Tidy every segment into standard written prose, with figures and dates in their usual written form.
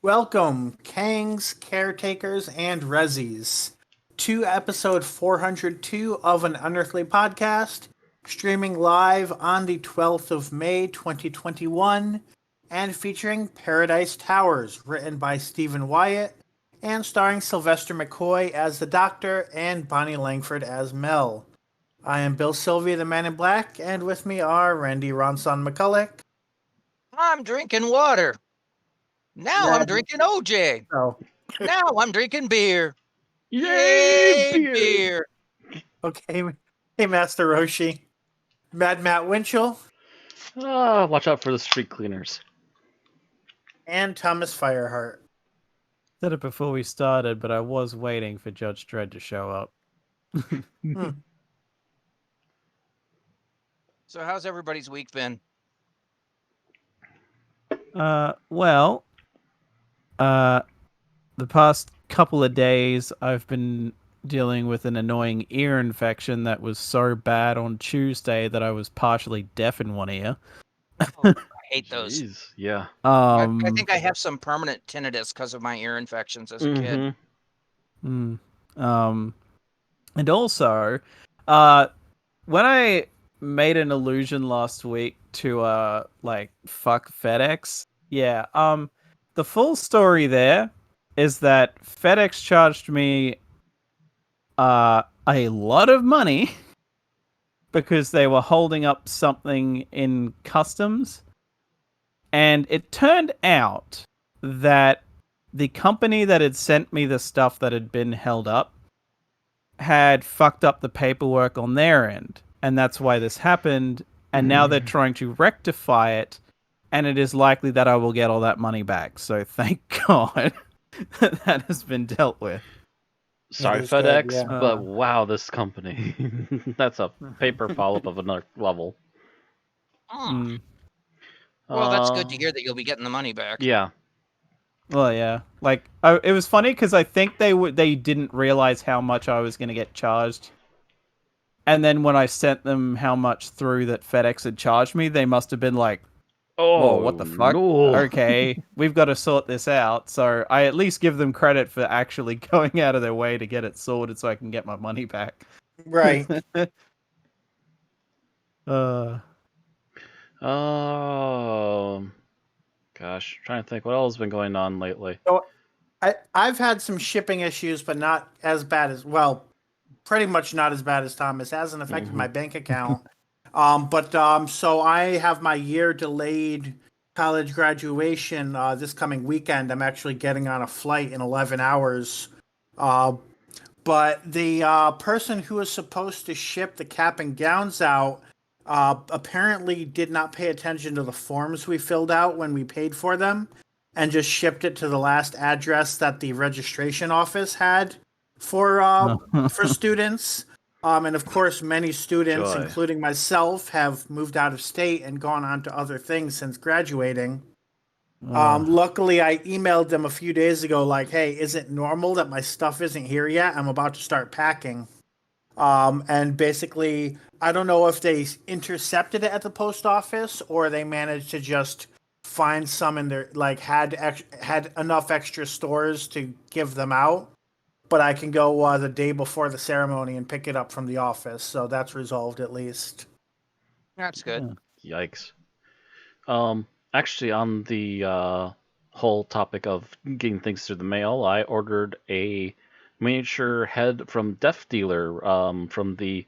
Welcome, Kangs, Caretakers, and Rezzies, to episode 402 of an Unearthly Podcast, streaming live on the 12th of May, 2021, and featuring Paradise Towers, written by Stephen Wyatt, and starring Sylvester McCoy as the Doctor and Bonnie Langford as Mel. I am Bill Sylvia, the Man in Black, and with me are Randy Ronson McCulloch. I'm drinking water. Now I'm drinking OJ. Oh, Now I'm drinking beer. Yay, beer. okay. Hey, Master Roshi. Mad Matt Winchell Watch out for the street cleaners. and Thomas Fireheart. Said it before we started, but I was waiting for Judge Dredd to show up. So how's everybody's week been? The past couple of days I've been dealing with an annoying ear infection that was so bad on Tuesday that I was partially deaf in one ear. I hate those. Jeez, yeah. I think I have some permanent tinnitus because of my ear infections as a kid. And also, when I made an allusion last week to fuck FedEx, the full story there is that FedEx charged me a lot of money because they were holding up something in customs, and it turned out that the company that had sent me the stuff that had been held up had fucked up the paperwork on their end, and that's why this happened, and now they're trying to rectify it, and it is likely that I will get all that money back. So thank God that has been dealt with. Sorry, is FedEx, good, yeah. but wow, this company. That's a paper follow-up of another level. Well, that's good to hear that you'll be getting the money back. Yeah. Well, yeah. It was funny because I think they didn't realize how much I was going to get charged. And then when I sent them how much through that FedEx had charged me, they must have been like, "Oh, what the fuck? No. Okay, we've got to sort this out." So I at least give them credit for actually going out of their way to get it sorted so I can get my money back. Right. Gosh, trying to think what else has been going on lately. So I've had some shipping issues, but not as bad as, well, pretty much not as bad as Thomas. It hasn't affected my bank account. So I have my year delayed college graduation this coming weekend. I'm actually getting on a flight in 11 hours. But the person who was supposed to ship the cap and gowns out apparently did not pay attention to the forms we filled out when we paid for them, and just shipped it to the last address that the registration office had for students. And of course, many students, including myself, have moved out of state and gone on to other things since graduating. Luckily, I emailed them a few days ago, like, "Hey, is it normal that my stuff isn't here yet? I'm about to start packing." And basically, I don't know if they intercepted it at the post office or they managed to just find some in their, had enough extra stores to give them out. But I can go the day before the ceremony and pick it up from the office, so that's resolved at least. That's good. Yikes. Actually, on the whole topic of getting things through the mail, I ordered a miniature head from Death Dealer from the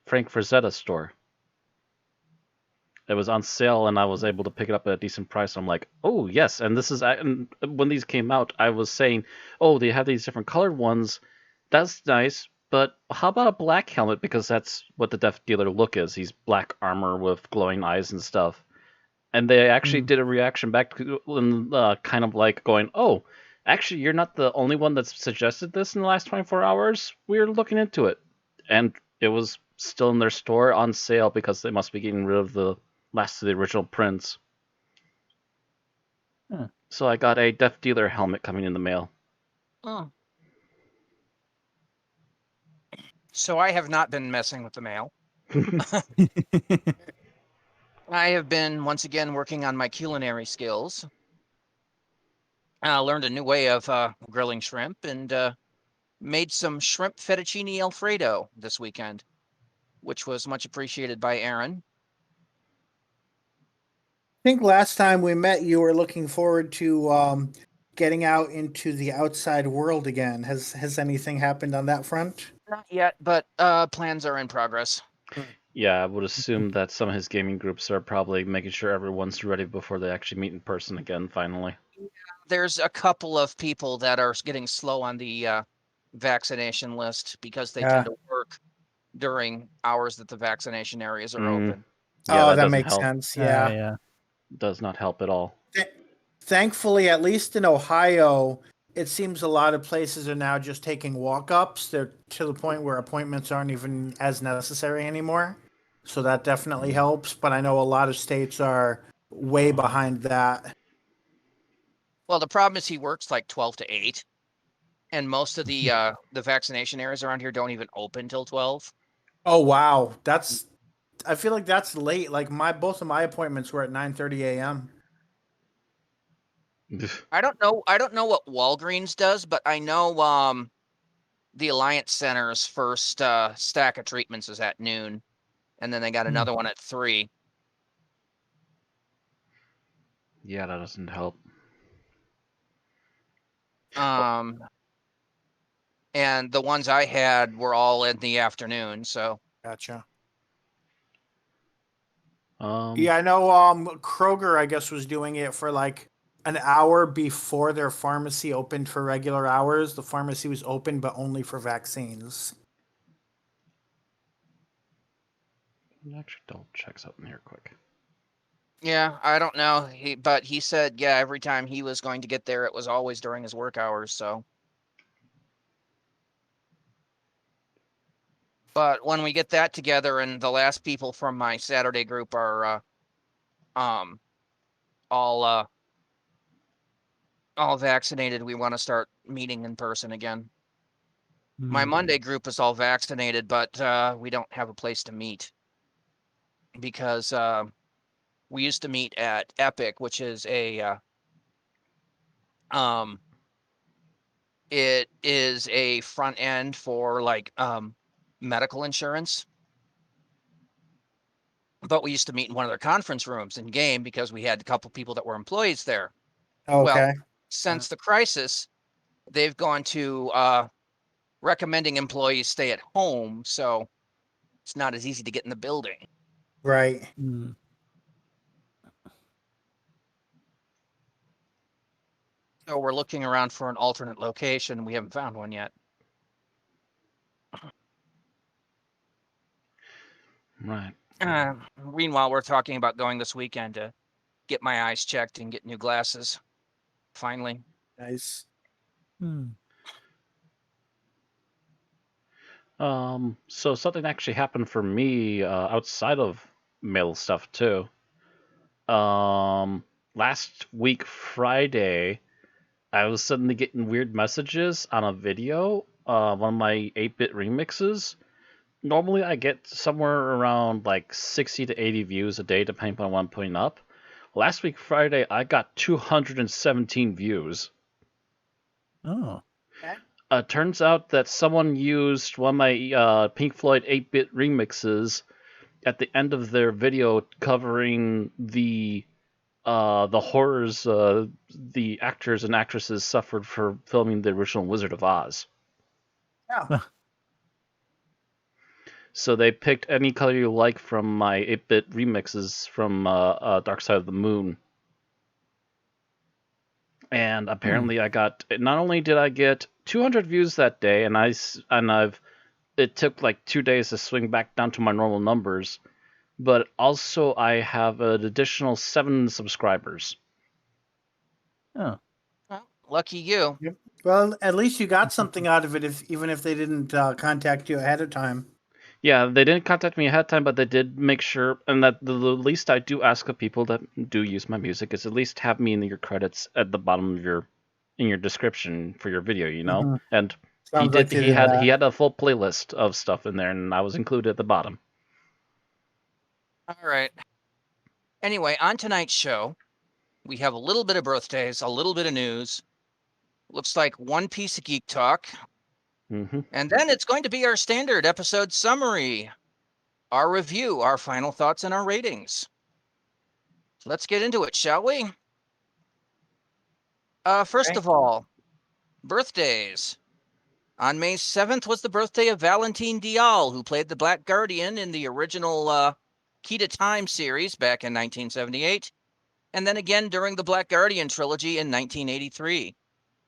Frank Frazetta store. It was on sale, and I was able to pick it up at a decent price. I'm like, oh, yes. And this is, and when these came out, I was saying, oh, they have these different colored ones. That's nice. But how about a black helmet? Because that's what the Death Dealer look is. He's black armor with glowing eyes and stuff. And they actually did a reaction back to kind of like going, oh, actually, you're not the only one that's suggested this in the last 24 hours. We're looking into it. And it was still in their store on sale because they must be getting rid of the last of the original prints. So I got a Death Dealer helmet coming in the mail. Oh. So I have not been messing with the mail. I have been, once again, working on my culinary skills. learned a new way of grilling shrimp and made some shrimp fettuccine Alfredo this weekend, which was much appreciated by Aaron. I think last time we met, you were looking forward to getting out into the outside world again. Has anything happened on that front? Not yet, but plans are in progress. Yeah, I would assume that some of his gaming groups are probably making sure everyone's ready before they actually meet in person again, finally. There's a couple of people that are getting slow on the vaccination list because they tend to work during hours that the vaccination areas are open. Yeah, Oh, that that doesn't makes help. sense. Yeah. Yeah. Does not help at all. Thankfully, at least in Ohio, it seems a lot of places are now just taking walk-ups. They're to the point where appointments aren't even as necessary anymore. So that definitely helps. But I know a lot of states are way behind that. Well, the problem is he works like 12 to 8, and most of the vaccination areas around here don't even open till 12. Oh wow, I feel like that's late. Like both of my appointments were at 9:30 a.m. I don't know what Walgreens does, but I know the Alliance Center's first stack of treatments is at noon, and then they got another one at 3. Yeah, that doesn't help. And the ones I had were all in the afternoon, so Gotcha. Yeah, I know Kroger, I guess, was doing it for like an hour before their pharmacy opened for regular hours. The pharmacy was open, but only for vaccines. I'll actually double check something here quick. yeah, I don't know. But he said, yeah, every time he was going to get there, it was always during his work hours. So, but when we get that together, and the last people from my Saturday group are all vaccinated, we want to start meeting in person again. My Monday group is all vaccinated, but we don't have a place to meet because we used to meet at Epic, which is it is a front end for like medical insurance. But we used to meet in one of their conference rooms in game because we had a couple people that were employees there. Okay. Well, since the crisis, they've gone to recommending employees stay at home, so it's not as easy to get in the building. Right. So we're looking around for an alternate location. We haven't found one yet. Right. Meanwhile, we're talking about going this weekend to get my eyes checked and get new glasses. Finally. Nice. So something actually happened for me outside of mail stuff too. Last week Friday, I was suddenly getting weird messages on a video, one of my 8-bit remixes. Normally I get somewhere around like 60 to 80 views a day, depending on what I'm putting up. Last week Friday, I got 217 views. Oh. Turns out that someone used one of my Pink Floyd 8-bit remixes at the end of their video covering the horrors the actors and actresses suffered for filming the original Wizard of Oz. Yeah. So they picked Any Color You Like from my 8-bit remixes from Dark Side of the Moon. And apparently I got, not only did I get 200 views that day, it took like 2 days to swing back down to my normal numbers, but also I have an additional 7 subscribers. Oh. Well, lucky you. Yep. Well, at least you got something out of it, even if they didn't contact you ahead of time. Yeah, they didn't contact me ahead of time, but they did make sure, and that the least I do ask of people that do use my music is at least have me in your credits at the bottom of in your description for your video, you know? Mhm. And Sounds like they he did that. had a full playlist of stuff in there, and I was included at the bottom. All right. Anyway, on tonight's show, we have a little bit of birthdays, a little bit of news, Looks like one piece of geek talk. Mm-hmm. And then it's going to be our standard episode summary, our review, our final thoughts, and our ratings. Let's get into it, shall we? First of all, birthdays. On May 7th was the birthday of Valentine Dial, who played the Black Guardian in the original Key to Time series back in 1978, and then again during the Black Guardian trilogy in 1983.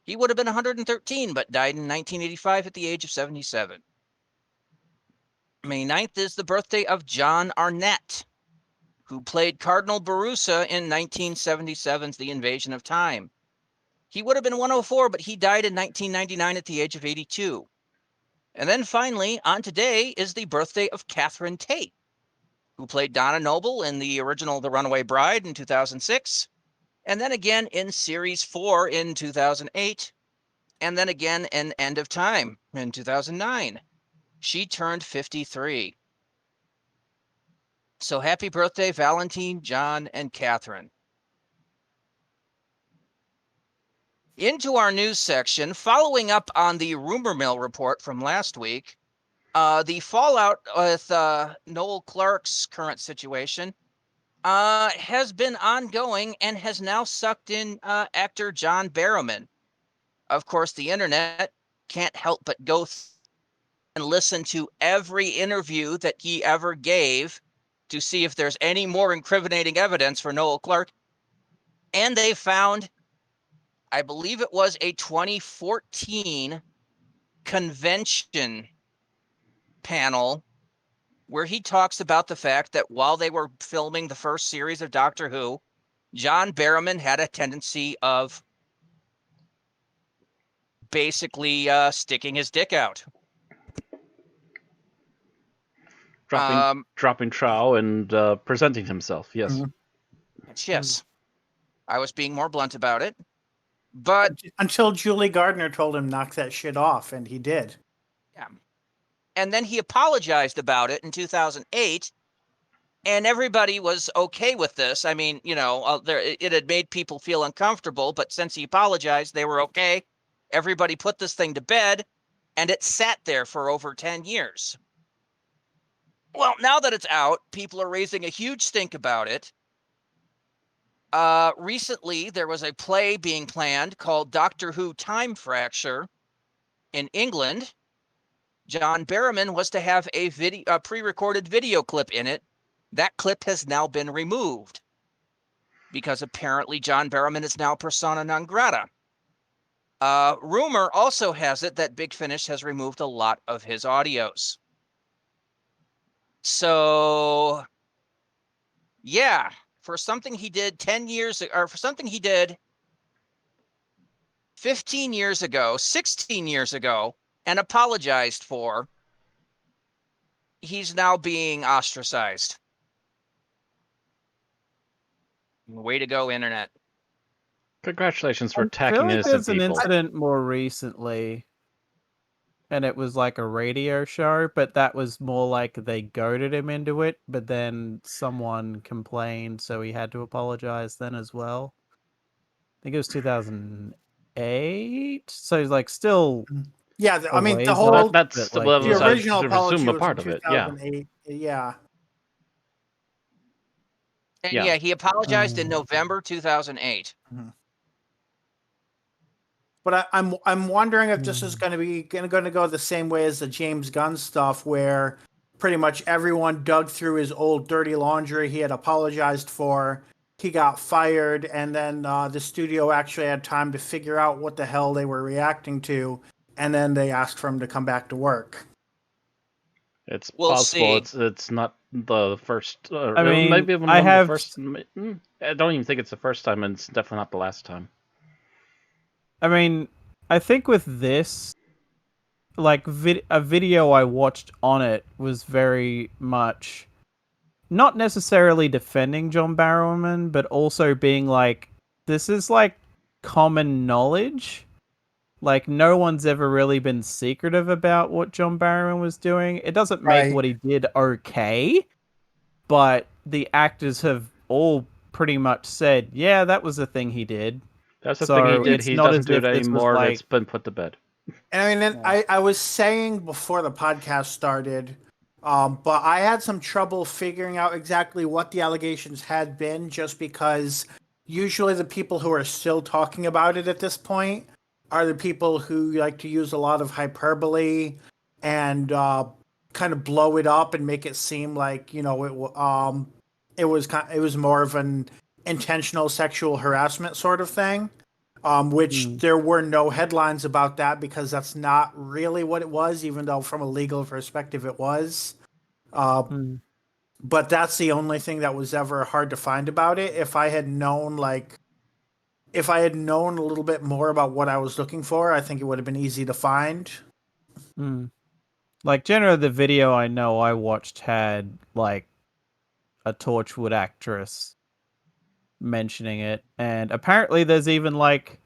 He would have been 113, but died in 1985 at the age of 77. May 9th is the birthday of John Arnett, who played Cardinal Barusa in 1977's The Invasion of Time. He would have been 104, but he died in 1999 at the age of 82. And then finally, on today is the birthday of Catherine Tate, who played Donna Noble in the original The Runaway Bride in 2006, and then again in Series 4 in 2008, and then again in End of Time in 2009. She turned 53. So happy birthday, Valentine, John, and Catherine. Into our news section, following up on the rumor mill report from last week, the fallout with Noel Clarke's current situation has been ongoing and has now sucked in actor John Barrowman. Of course, the internet can't help but go and listen to every interview that he ever gave to see if there's any more incriminating evidence for Noel Clarke. And they found, I believe it was a 2014 convention panel where he talks about the fact that while they were filming the first series of Doctor Who, John Barrowman had a tendency of basically sticking his dick out. Dropping trow and presenting himself. Yes. Mm-hmm. Yes. I was being more blunt about it. But until Julie Gardner told him knock that shit off, and he did. Yeah. And then he apologized about it in 2008, and everybody was okay with this. I mean, you know, it had made people feel uncomfortable, but since he apologized, they were okay. Everybody put this thing to bed, and it sat there for over 10 years. Well, now that it's out, people are raising a huge stink about it. Recently, there was a play being planned called Doctor Who Time Fracture in England. John Barrowman was to have a pre-recorded video clip in it. That clip has now been removed because apparently John Barrowman is now persona non grata. Rumor also has it that Big Finish has removed a lot of his audios. So, yeah, for something he did 10 years, or for something he did 15 years ago, 16 years ago, and apologized for, he's now being ostracized. Way to go, internet. Congratulations for I attacking feel like innocent there's an people. incident more recently, and it was like a radio show, but that was more like they goaded him into it, but then someone complained, so he had to apologize then as well. I think it was 2008, so he's like still... Yeah, I mean, the ways whole... off, That's but, like, well, the yeah. I original should apology assume a was part in of it. Yeah. 2008. Yeah. And Yeah. yeah, he apologized in November 2008. Mm-hmm. But I'm wondering if this is going to go the same way as the James Gunn stuff, where pretty much everyone dug through his old dirty laundry he had apologized for. He got fired, and then the studio actually had time to figure out what the hell they were reacting to, and then they asked for him to come back to work. It's We'll possible. see. It's not the first. I mean, maybe one I of have... the first. I don't even think it's the first time, and it's definitely not the last time. I mean, I think with this, like, a video I watched on it was very much not necessarily defending John Barrowman, but also being like, this is like common knowledge. Like, no one's ever really been secretive about what John Barrowman was doing. It doesn't make what he did okay, but the actors have all pretty much said, yeah, that was the thing he did. That's the So thing he did. it's He not doesn't as do it if this was anymore. like- It's been put to bed. And I mean, Yeah. I was saying before the podcast started, but I had some trouble figuring out exactly what the allegations had been, just because usually the people who are still talking about it at this point are the people who like to use a lot of hyperbole and kind of blow it up and make it seem like, you know, it was more of an intentional sexual harassment sort of thing. Which there were no headlines about that because that's not really what it was, even though from a legal perspective it was. But that's the only thing that was ever hard to find about it. If I had known a little bit more about what I was looking for, I think it would have been easy to find. Like, generally, the video I know I watched had, like, a Torchwood actress mentioning it. And apparently there's even, like,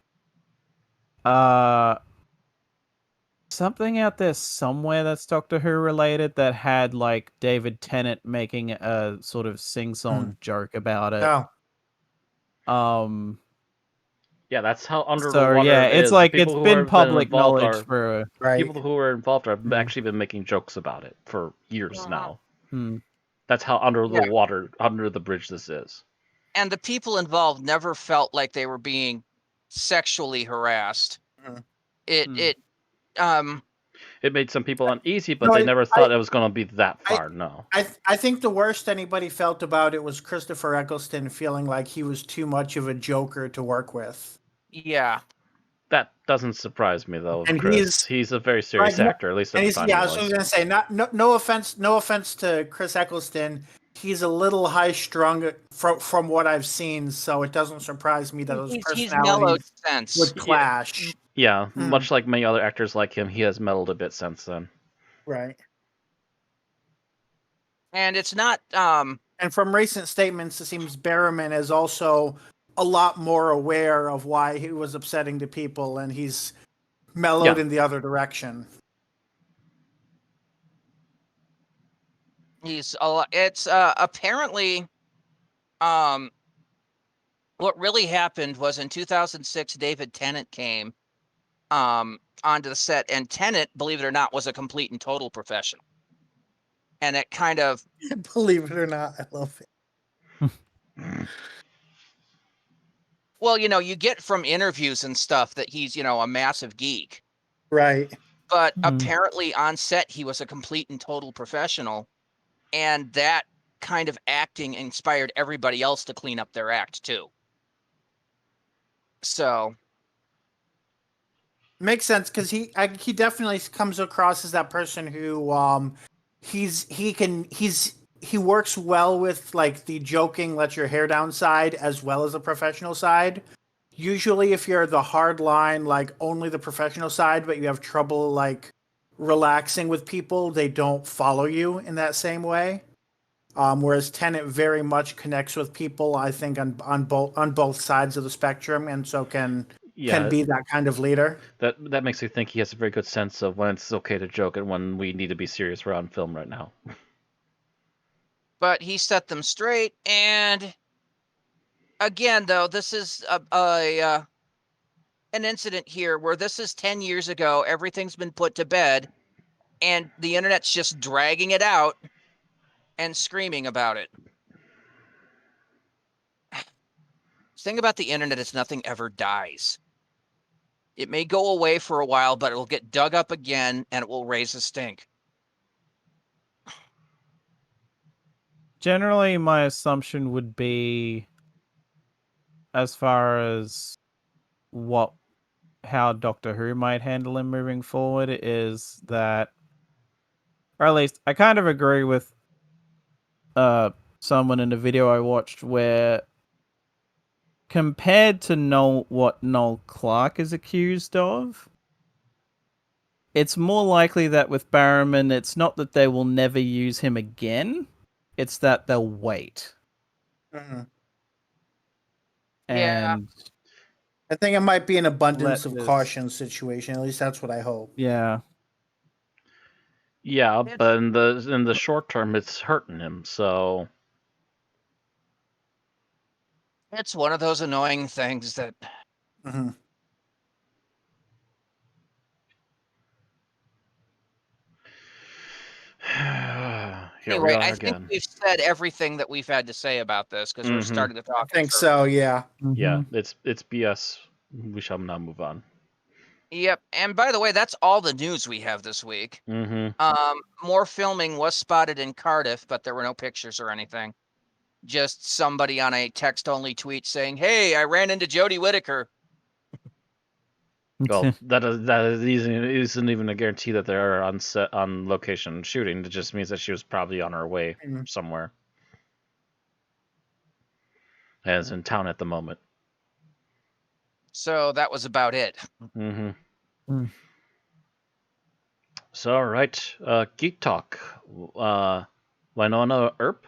something out there somewhere that's Doctor Who related that had, like, David Tennant making a sort of sing-song joke about it. Oh, Yeah, that's how under the So, water yeah, it it's is. like The people it's who been have public involved knowledge are for... right. people who are involved have actually been making jokes about it for years now. That's how under the water, under the bridge this is. And the people involved never felt like they were being sexually harassed. It made some people uneasy, but No, they never thought it was going to be that far. No. I think the worst anybody felt about it was Christopher Eccleston feeling like he was too much of a joker to work with. Yeah. That doesn't surprise me though. And Chris. He's a very serious actor, at least at the time. Yeah, I was going to say, no offense to Chris Eccleston. He's a little high strung from what I've seen, so it doesn't surprise me that his personalities would clash. Yeah, much like many other actors like him, he has mellowed a bit since then. Right. And it's not and from recent statements, it seems Barrowman is also a lot more aware of why he was upsetting the people, and he's mellowed in the other direction. It's apparently what really happened was in 2006 David Tennant came onto the set, and Tennant, believe it or not, was a complete and total professional. And it kind of believe it or not, I love it. Well, you get from interviews and stuff that he's, a massive geek. Right. But apparently on set, he was a complete and total professional. And that kind of acting inspired everybody else to clean up their act, too. So. Makes sense, because he definitely comes across as that person who he works well with like the joking, let your hair down side as well as the professional side. Usually if you're the hard line, like only the professional side, but you have trouble like relaxing with people, they don't follow you in that same way. Whereas Tennant very much connects with people, I think, on both sides of the spectrum, and so can be that kind of leader. That makes me think he has a very good sense of when it's okay to joke and when we need to be serious around film right now. But he set them straight, and again, though, this is an incident here where this is 10 years ago. Everything's been put to bed, and the internet's just dragging it out and screaming about it. The thing about the internet is nothing ever dies. It may go away for a while, but it will get dug up again, and it will raise a stink. Generally, my assumption would be, as far as how Doctor Who might handle him moving forward, is that, or at least I kind of agree with someone in a video I watched where, compared to what Noel Clarke is accused of, it's more likely that with Barrowman, it's not that they will never use him again, it's that they'll wait. Mm-hmm. And I think it might be an abundance of caution situation. At least that's what I hope. Yeah. Yeah, but in the short term, it's hurting him. So it's one of those annoying things that Mhm. Here we Anyway, are I think again. we've said everything that we've had to say about this because we're starting to I talk. think so. Yeah. Yeah, it's BS. We shall now move on. Yep. And by the way, that's all the news we have this week. More filming was spotted in Cardiff, but there were no pictures or anything. Just somebody on a text-only tweet saying, "Hey, I ran into Jodie Whittaker." Well, that isn't even a guarantee that they're on location shooting. It just means that she was probably on her way somewhere, as in town at the moment. So that was about it. So, all right, Geek Talk. Wynonna Earp.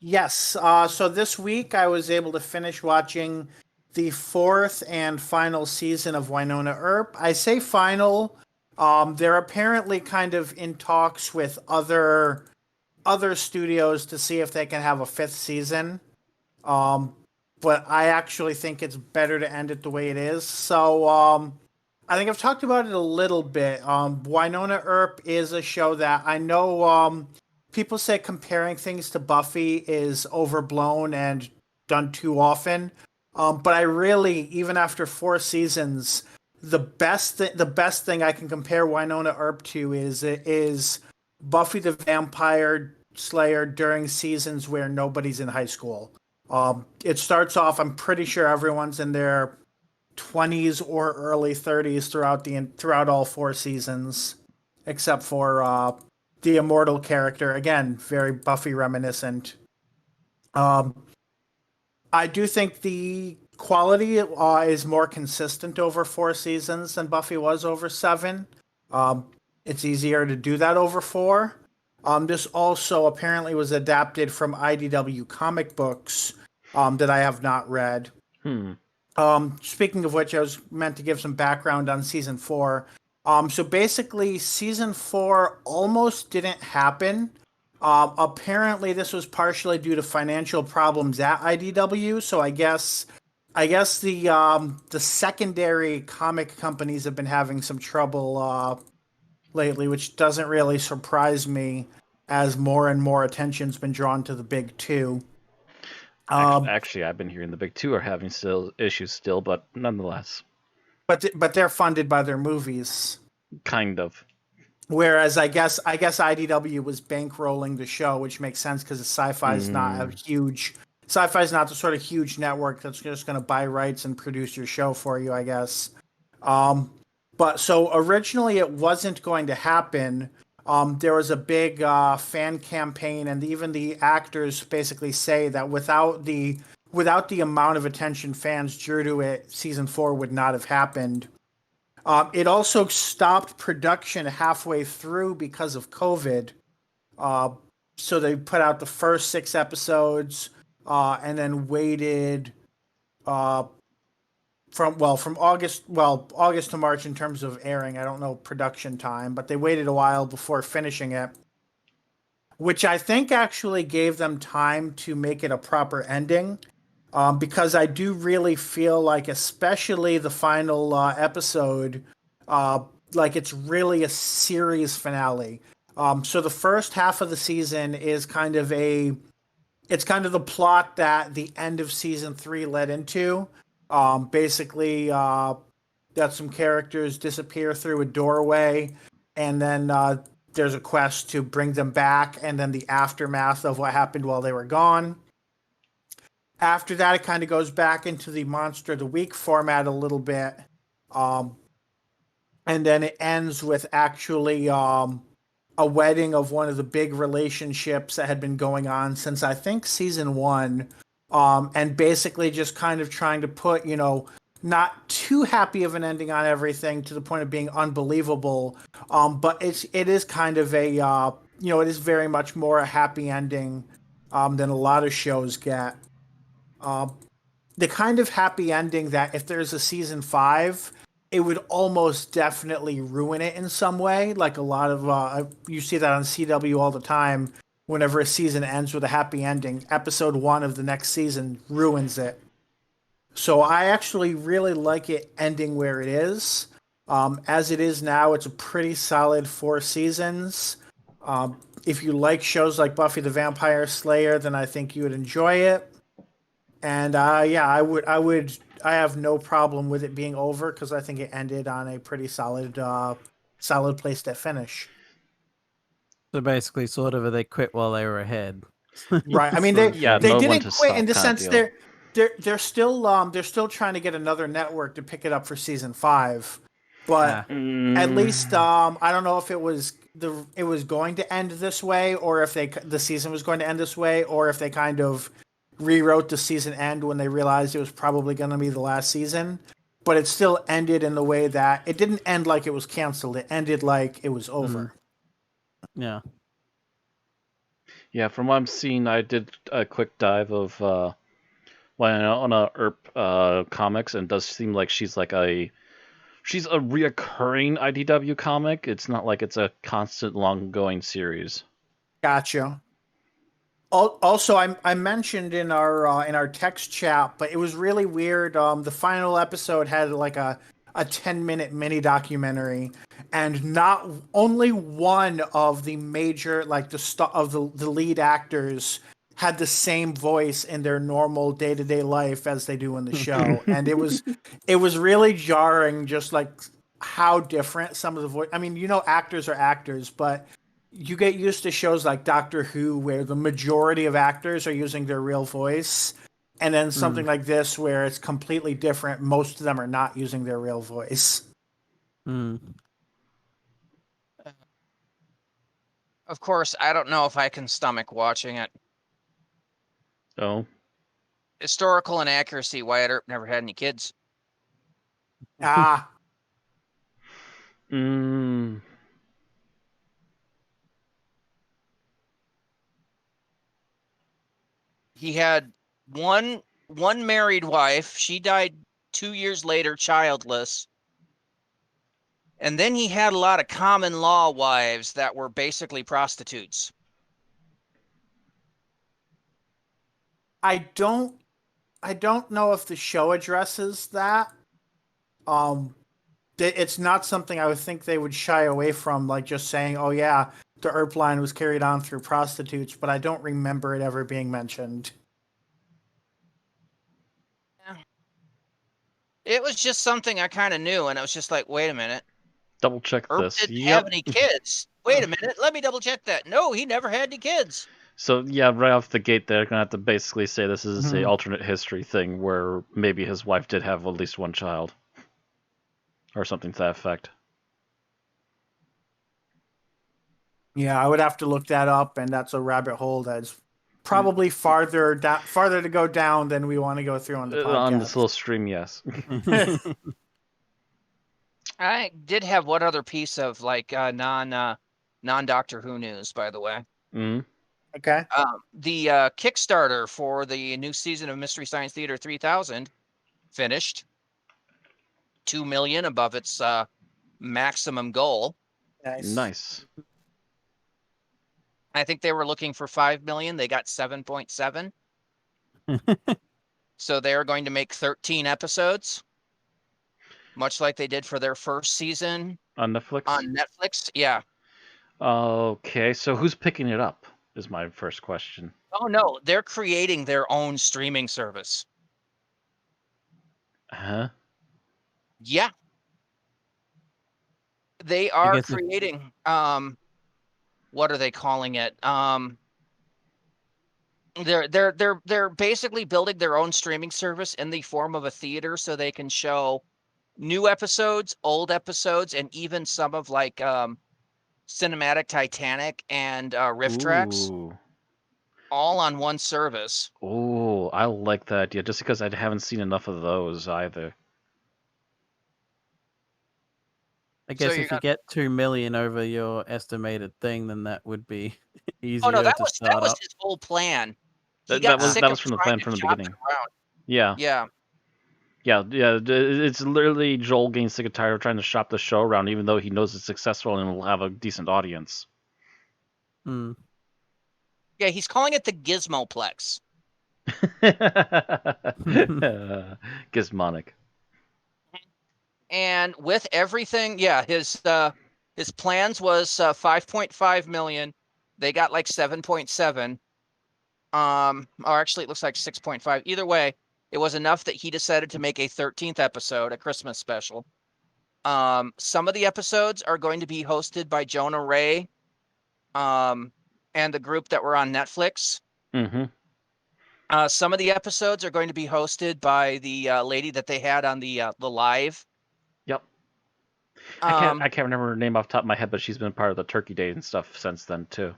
Yes. So this week I was able to finish watching the 4th and final season of Wynonna Earp. I say final. They're apparently kind of in talks with other studios to see if they can have a 5th season. But I actually think it's better to end it the way it is. So I think I've talked about it a little bit. Wynonna Earp is a show that I know people say comparing things to Buffy is overblown and done too often. But I really, even after 4 seasons, the best thing I can compare Wynonna Earp to is Buffy the Vampire Slayer during seasons where nobody's in high school. It starts off, I'm pretty sure everyone's in their 20s or early 30s throughout all 4 seasons, except for the immortal character. Again, very Buffy reminiscent. I do think the quality is more consistent over 4 seasons than Buffy was over 7. It's easier to do that over 4. This also apparently was adapted from IDW comic books that I have not read. Speaking of which, I was meant to give some background on season 4. So basically, season 4 almost didn't happen. Apparently, this was partially due to financial problems at IDW. So I guess the secondary comic companies have been having some trouble lately, which doesn't really surprise me, as more and more attention's been drawn to the big 2. Actually, I've been hearing the big 2 are having issues, but nonetheless. But they're funded by their movies. Kind of. Whereas I guess IDW was bankrolling the show, which makes sense because Sci-Fi is not a huge. Sci-Fi is not the sort of huge network that's just going to buy rights and produce your show for you, I guess. But so originally it wasn't going to happen. There was a big fan campaign, and even the actors basically say that without the amount of attention fans drew to it, season 4 would not have happened. It also stopped production halfway through because of COVID. So they put out the first 6 episodes and then waited from August to March in terms of airing. I don't know production time, but they waited a while before finishing it, which I think actually gave them time to make it a proper ending. Because I do really feel like, especially the final episode, like it's really a series finale. So the first half of the season is kind of the plot that the end of season 3 led into. Basically, that some characters disappear through a doorway, and then there's a quest to bring them back, and then the aftermath of what happened while they were gone. After that, it kind of goes back into the Monster of the Week format a little bit. And then it ends with actually a wedding of one of the big relationships that had been going on since, I think, season 1. And basically just kind of trying to put, not too happy of an ending on everything to the point of being unbelievable. But it is kind of a, it is very much more a happy ending than a lot of shows get. The kind of happy ending that if there's a season 5, it would almost definitely ruin it in some way. Like a lot of, you see that on CW all the time. Whenever a season ends with a happy ending, episode 1 of the next season ruins it. So I actually really like it ending where it is. As it is now, it's a pretty solid 4 seasons. If you like shows like Buffy the Vampire Slayer, then I think you would enjoy it. And yeah, I have no problem with it being over because I think it ended on a pretty solid place to finish. So basically, sort of, they quit while they were ahead. Right. I mean, Sort of Yeah, they know when didn't to quit stop in the kind of sense deal. they're still trying to get another network to pick it up for season 5, but at least I don't know if it was going to end this way, or if the season was going to end this way, or if they kind of rewrote the season end when they realized it was probably going to be the last season. But it still ended in the way that it didn't end like it was canceled. It ended like it was over. Yeah. Yeah, from what I'm seeing, I did a quick dive of Wynonna Earp comics, and it does seem like she's a reoccurring IDW comic. It's not like it's a constant, long-going series. Gotcha. Also, I mentioned in our text chat, but it was really weird. The final episode had like a 10-minute mini documentary, and not only one of the major like the lead actors had the same voice in their normal day-to-day life as they do in the show, and it was really jarring, just like how different some of the voice. I mean, actors are actors, but you get used to shows like Doctor Who where the majority of actors are using their real voice, and then something like this where it's completely different. Most of them are not using their real voice. Of course, I don't know if I can stomach watching it. Oh. Historical inaccuracy. Wyatt Earp never had any kids. Ah. He had one married wife. She died 2 years later, childless. And then he had a lot of common law wives that were basically prostitutes. I don't know if the show addresses that. It's not something I would think they would shy away from, like just saying, "Oh yeah, the Earp line was carried on through prostitutes," but I don't remember it ever being mentioned. Yeah. It was just something I kind of knew, and I was just like, "Wait a minute, Double check Earp this. didn't Yep. have any kids. Wait a minute, let me double check that. No, he never had any kids." So yeah, right off the gate, they're gonna have to basically say this is a alternate history thing where maybe his wife did have at least one child, or something to that effect. Yeah, I would have to look that up, and that's a rabbit hole that's probably farther to go down than we want to go through on the podcast. On this little stream, yes. I did have one other piece of like non Doctor Who news, by the way. Okay. The Kickstarter for the new season of Mystery Science Theater 3000 finished. 2 million above its maximum goal. Nice. I think they were looking for 5 million. They got 7.7. So they are going to make 13 episodes, much like they did for their first season on Netflix. Yeah. Okay, so who's picking it up is my first question. Oh no, they're creating their own streaming service. Huh? Yeah. They are creating what are they calling it? They're basically building their own streaming service in the form of a theater, so they can show new episodes, old episodes, and even some of like Cinematic Titanic and riff tracks, all on one service. Oh, I like that idea, just because I haven't seen enough of those either. I guess if you get 2 million over your estimated thing, then that would be easier. Oh no, that to was start up. his whole plan. That was from the plan from the beginning. Yeah. It's literally Joel getting sick and tired of trying to shop the show around, even though he knows it's successful and will have a decent audience. Yeah, he's calling it the Gizmoplex. Gizmonic. And with everything, yeah, his plans was 5.5 million. They got like 7.7. Or actually, it looks like 6.5. Either way, it was enough that he decided to make a 13th episode, a Christmas special. Some of the episodes are going to be hosted by Jonah Ray, and the group that were on Netflix. Mm-hmm. Some of the episodes are going to be hosted by the lady that they had on the live. Yep. I can't remember her name off the top of my head, but she's been part of the Turkey Day and stuff since then too.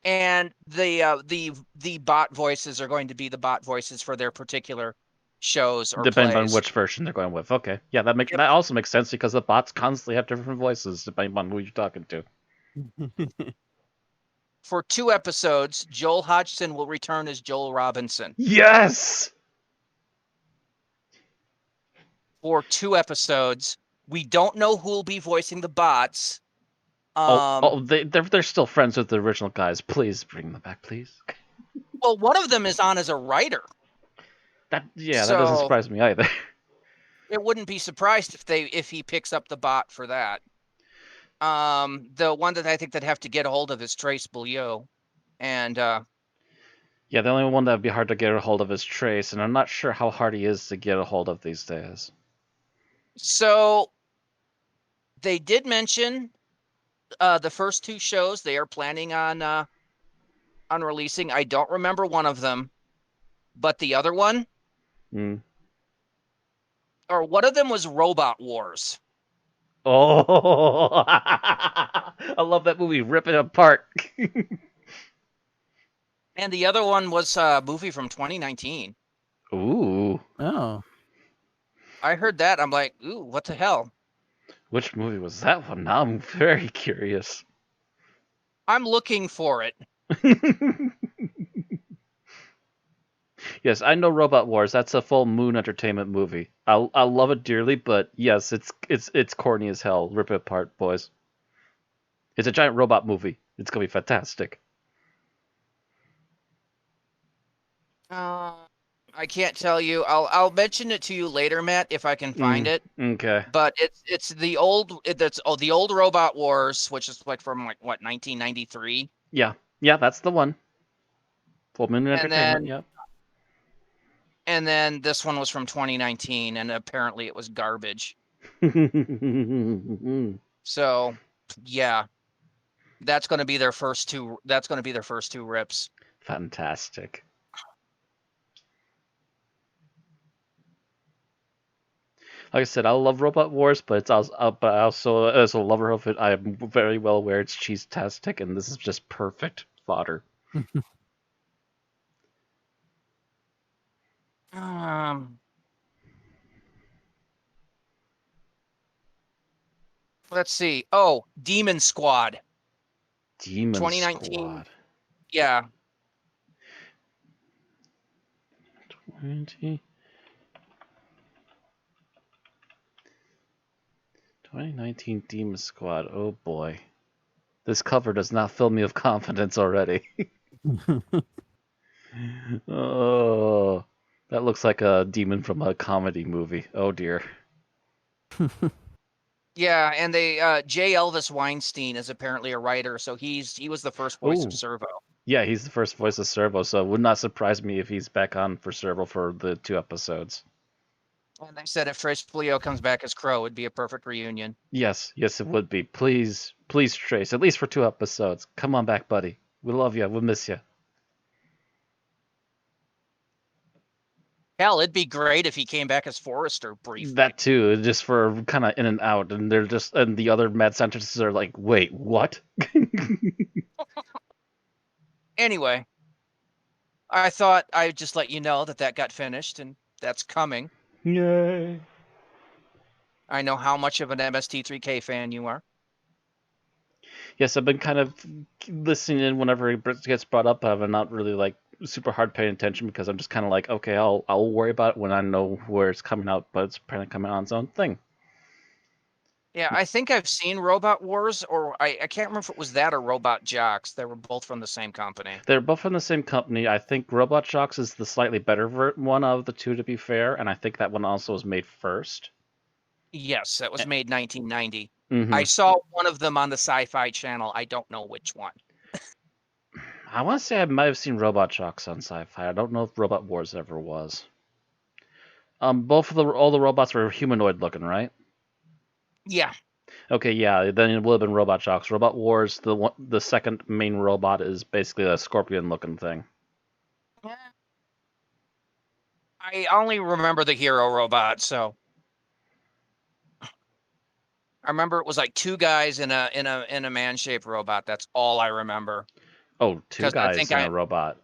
And the bot voices are going to be the bot voices for their particular shows or Depending plays. on which version they're going with. Okay, yeah, that also makes sense because the bots constantly have different voices depending on who you're talking to. For 2 episodes, Joel Hodgson will return as Joel Robinson. Yes. For 2 episodes, we don't know who will be voicing the bots. They're still friends with the original guys. Please bring them back, please. Well, one of them is on as a writer. That doesn't surprise me either. It wouldn't be surprised if he picks up the bot for that. The one that I think they'd have to get a hold of is Trace Beaulieu, and yeah, the only one that would be hard to get a hold of is Trace, and I'm not sure how hard he is to get a hold of these days. So they did mention the first 2 shows they are planning on releasing. I don't remember one of them, but the other one, or one of them was Robot Wars. Oh, I love that movie. Rip it apart. And the other one was a movie from 2019. Ooh. Oh. I heard that. I'm like, ooh, what the hell? Which movie was that one? Now I'm very curious. I'm looking for it. Yes, I know Robot Wars. That's a full Moon Entertainment movie. I love it dearly, but yes, it's corny as hell. Rip it apart, boys. It's a giant robot movie. It's gonna be fantastic. I can't tell you. I'll mention it to you later, Matt, if I can find it. Okay. But it's the old the old Robot Wars, which is like from 1993. Yeah, that's the one. Full Moon Entertainment. Yep. And then this one was from 2019, and apparently it was garbage. So, yeah, that's going to be their first 2. That's going to be their first 2 rips. Fantastic. Like I said, I love Robot Wars, but it's also, but I also, as a lover of it, I am very well aware it's cheese-tastic, and this is just perfect fodder. Let's see. Oh, Demon Squad. Demon 2019. Squad. Yeah. 2019 Demon Squad. Oh boy. This cover does not fill me with confidence already. Oh, that looks like a demon from a comedy movie. Oh dear. Yeah, and they J. Elvis Weinstein is apparently a writer, so he was the first voice of Servo. Yeah, he's the first voice of Servo, so it would not surprise me if he's back on for Servo for the 2 episodes. And they said if Trace Beaulieu comes back as Crow, it'd be a perfect reunion. Yes, it would be. Please, Trace, at least for 2 episodes. Come on back, buddy. We love you. We'll miss you. Hell, it'd be great if he came back as Forrester briefly. That too, just for kind of in and out, and and the other mad sentences are like, wait, what? Anyway, I thought I'd just let you know that got finished, and that's coming. Yay. I know how much of an MST3K fan you are. Yes, I've been kind of listening in whenever it gets brought up. I'm not really super hard paying attention because I'm just kind of like, okay, I'll worry about it when I know where it's coming out, but it's apparently coming on its own thing. Yeah, I think I've seen Robot Wars, or I can't remember if it was that or Robot Jocks. They were both from the same company. They're both from the same company. I think Robot Shocks is the slightly better one of the two, to be fair, and I think that one also was made first. Yes, that was made 1990. Mm-hmm. I saw one of them on the Sci-Fi Channel. I don't know which one. I want to say I might have seen Robot Shocks on Sci-Fi. I don't know if Robot Wars ever was. Both of all the robots were humanoid looking, right? Yeah. Okay, yeah, then it would have been Robot Shocks. Robot Wars, the second main robot is basically a scorpion looking thing. I only remember the hero robot, so I remember it was like two guys in a man-shaped robot. That's all I remember. Oh, two 'Cause I guys think in a robot.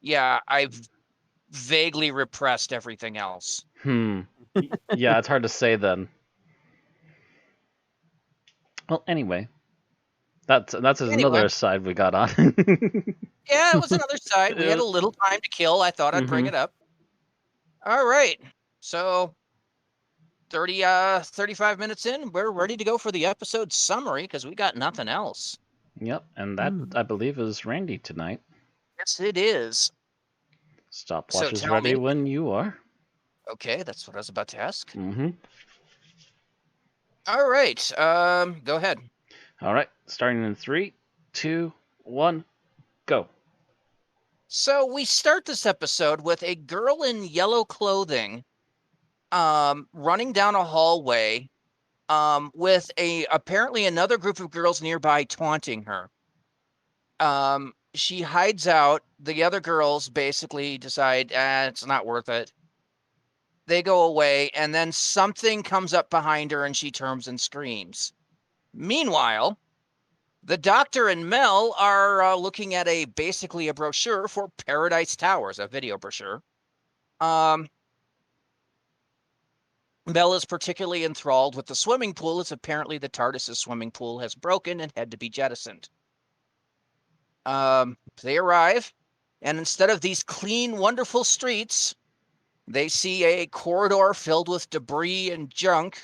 Yeah, I've vaguely repressed everything else. Yeah, it's hard to say then. Well, anyway, that's another side we got on. Yeah, it was another side. We had a little time to kill. I thought I'd bring it up. All right. So 35 minutes in, we're ready to go for the episode summary because we got nothing else. Yep, and that I believe is Randy tonight. Yes, it is. Stopwatch is ready when you are. Okay, that's what I was about to ask. Mm-hmm. All right. Go ahead. All right, starting in 3, 2, 1, go. So we start this episode with a girl in yellow clothing running down a hallway with apparently another group of girls nearby taunting her. She hides out. The other girls basically decide it's not worth it. They go away, and then something comes up behind her and she turns and screams. Meanwhile, the doctor and Mel are looking at basically a brochure for Paradise Towers, a video brochure. Mel is particularly enthralled with the swimming pool, as apparently the TARDIS's swimming pool has broken and had to be jettisoned. They arrive, and instead of these clean, wonderful streets, they see a corridor filled with debris and junk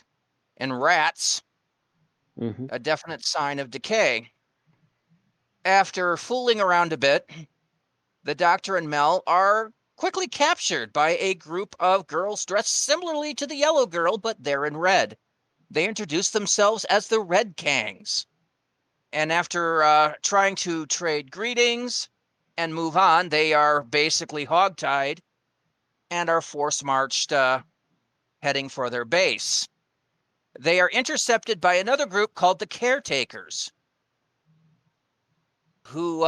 and rats, a definite sign of decay. After fooling around a bit, the doctor and Mel are quickly captured by a group of girls dressed similarly to the yellow girl, but they're in red. They introduce themselves as the Red Kangs. And after trying to trade greetings and move on, they are basically hogtied and are force-marched heading for their base. They are intercepted by another group called the Caretakers, who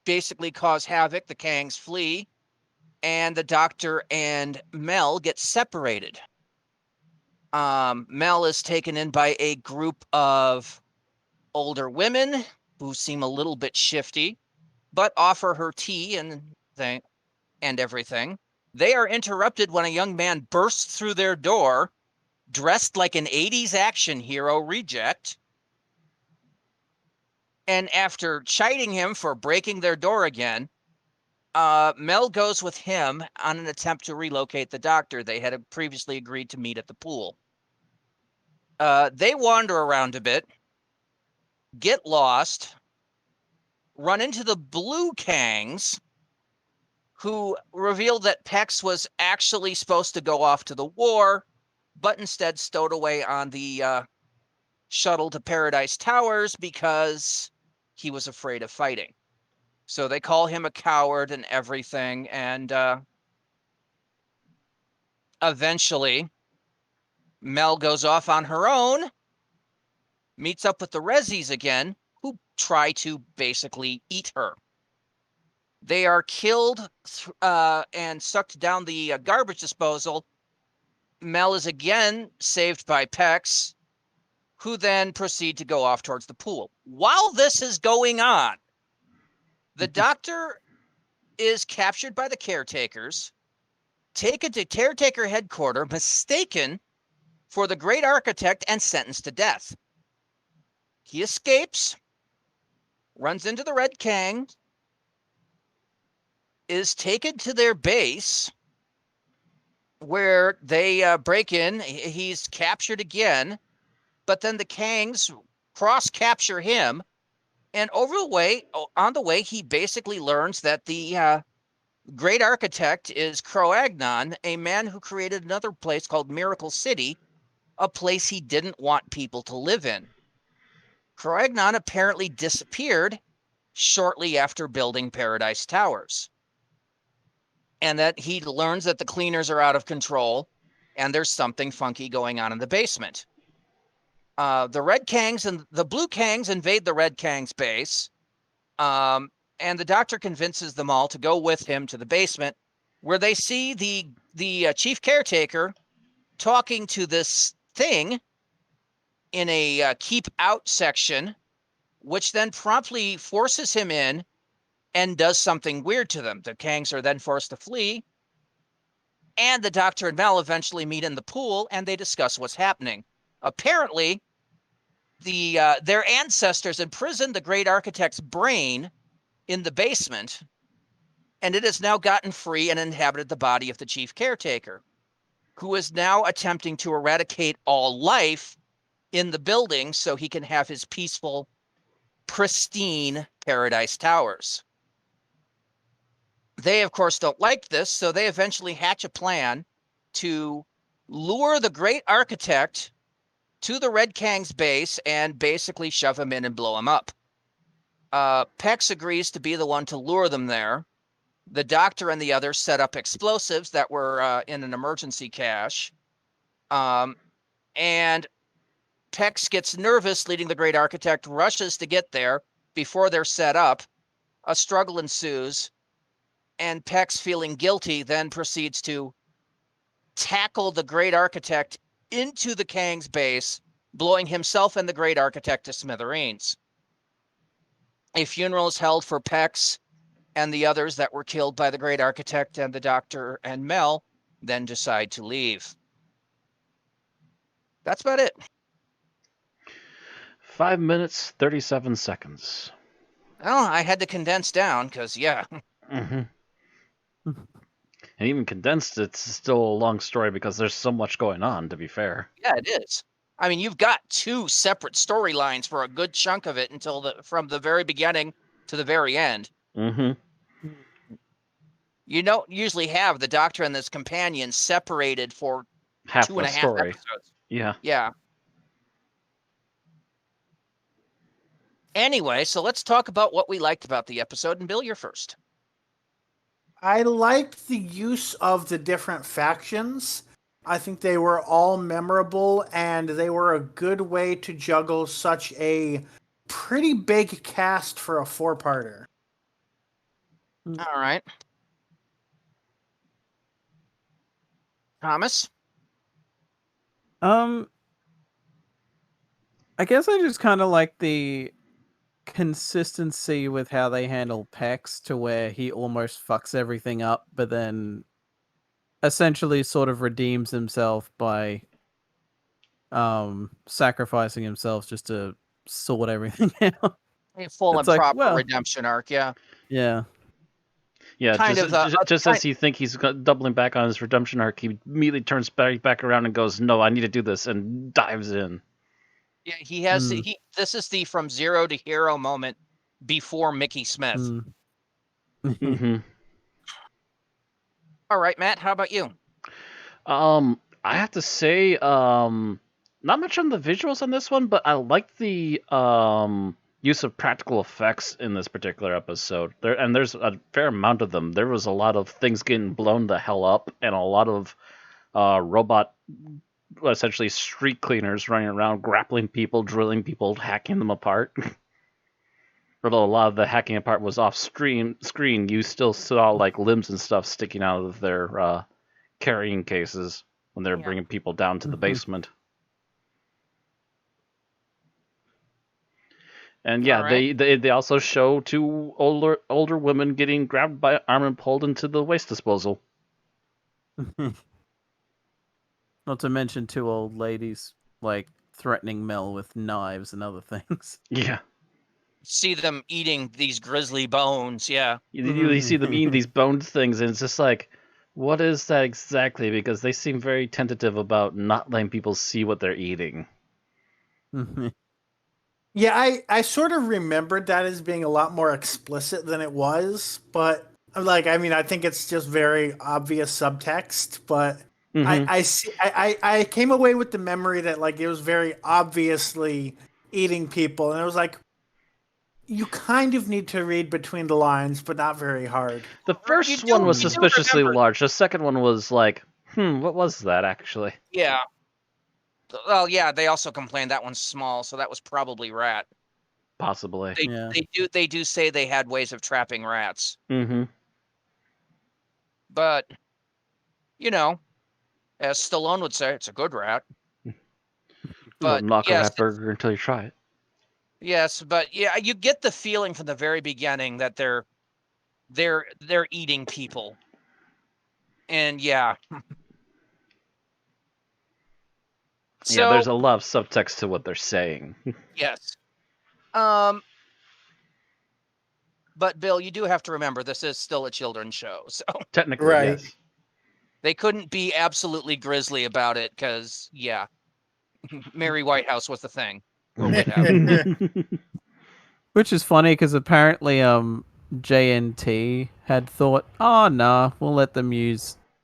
basically cause havoc. The Kangs flee, and the doctor and Mel get separated. Mel is taken in by a group of older women who seem a little bit shifty, but offer her tea and everything. They are interrupted when a young man bursts through their door, dressed like an 80s action hero reject. And after chiding him for breaking their door again, Mel goes with him on an attempt to relocate the doctor. They had previously agreed to meet at the pool. They wander around a bit, get lost, run into the Blue Kangs, who reveal that Pex was actually supposed to go off to the war, but instead stowed away on the shuttle to Paradise Towers because he was afraid of fighting. So they call him a coward and everything, and eventually Mel goes off on her own, meets up with the Rezzies again, who try to basically eat her. They are killed and sucked down the garbage disposal. Mel is again saved by Pex, who then proceed to go off towards the pool. While this is going on, the doctor is captured by the Caretakers, taken to Caretaker headquarters, mistaken for the Great Architect, and sentenced to death. He escapes, runs into the Red Kang, is taken to their base, where they break in. He's captured again, but then the Kangs cross-capture him, and on the way, he basically learns that the great architect is Cro-Agnon, a man who created another place called Miracle City, a place he didn't want people to live in. Cro-Agnon apparently disappeared shortly after building Paradise Towers, and that he learns that the cleaners are out of control and there's something funky going on in the basement. The Red Kangs and the Blue Kangs invade the Red Kangs base, and the Doctor convinces them all to go with him to the basement, where they see the chief caretaker talking to this thing in a keep out section, which then promptly forces him in and does something weird to them. The Kangs are then forced to flee, and the Doctor and Mel eventually meet in the pool, and they discuss what's happening. Apparently, their ancestors imprisoned the great architect's brain in the basement, and it has now gotten free and inhabited the body of the chief caretaker, who is now attempting to eradicate all life in the building so he can have his peaceful, pristine Paradise Towers. They, of course, don't like this, so they eventually hatch a plan to lure the great architect to the Red Kang's base and basically shove him in and blow him up. Pex agrees to be the one to lure them there. The Doctor and the others set up explosives that were in an emergency cache. And Pex gets nervous, leading the great architect, rushes to get there before they're set up. A struggle ensues, and Pex, feeling guilty, then proceeds to tackle the great architect into the Kang's base, blowing himself and the great architect to smithereens. A funeral is held for Pex and the others that were killed by the great architect, and the Doctor and Mel then decide to leave. That's about it. 5 minutes, 37 seconds. Well, I had to condense down because, yeah. Mm-hmm. And even condensed, it's still a long story because there's so much going on, to be fair. Yeah, it is. I mean, you've got 2 separate storylines for a good chunk of it from the very beginning to the very end. Mm-hmm. You don't usually have the Doctor and his companion separated for Half 2.5 story. episodes. Yeah. Yeah. Anyway, so let's talk about what we liked about the episode. And Bill, you're first. I liked the use of the different factions. I think they were all memorable, and they were a good way to juggle such a pretty big cast for a 4-parter. All right. Thomas? I guess I just kind of like the consistency with how they handle Pex, to where he almost fucks everything up, but then essentially sort of redeems himself by sacrificing himself just to sort everything out. A full It's and like, proper well- redemption arc, yeah. Yeah. Yeah, Kind just, of just as you think he's doubling back on his redemption arc, he immediately turns back around and goes, "No, I need to do this," and dives in. Yeah, he has. This is the from zero to hero moment before Mickey Smith. Mm-hmm. All right, Matt, how about you? I have to say, not much on the visuals on this one, but I like the use of practical effects in this particular episode. There's a fair amount of them. There was a lot of things getting blown the hell up, and a lot of robot, essentially street cleaners running around, grappling people, drilling people, hacking them apart. Although a lot of the hacking apart was off screen, you still saw like limbs and stuff sticking out of their carrying cases when they're bringing people down to the basement. And yeah, Alright. they also show 2 older women getting grabbed by an arm and pulled into the waste disposal. Not to mention 2 old ladies like threatening Mel with knives and other things. Yeah. See them eating these grisly bones, yeah. You see them eating these bones things, and it's just like, What is that exactly? Because they seem very tentative about not letting people see what they're eating. Yeah, I sort of remembered that as being a lot more explicit than it was, but like, I mean, I think it's just very obvious subtext, but I see, I came away with the memory that like it was very obviously eating people, and it was like, you kind of need to read between the lines, but not very hard. The first one was suspiciously large. The second one was like, what was that actually? Yeah. Well, yeah, they also complained that one's small, so that was probably rat. Possibly. They do say they had ways of trapping rats. Mm-hmm. But, you know, as Stallone would say, it's a good rat. But knock a yes, rat burger until you try it. Yes, but yeah, you get the feeling from the very beginning that they're eating people. And yeah. Yeah, there's a lot of subtext to what they're saying. Yes. But Bill, you do have to remember this is still a children's show, so Technically, Right. yes. they couldn't be absolutely grisly about it because yeah, Mary Whitehouse was the thing. Or Whitehouse. Which is funny because apparently JNT had thought, oh nah, we'll let them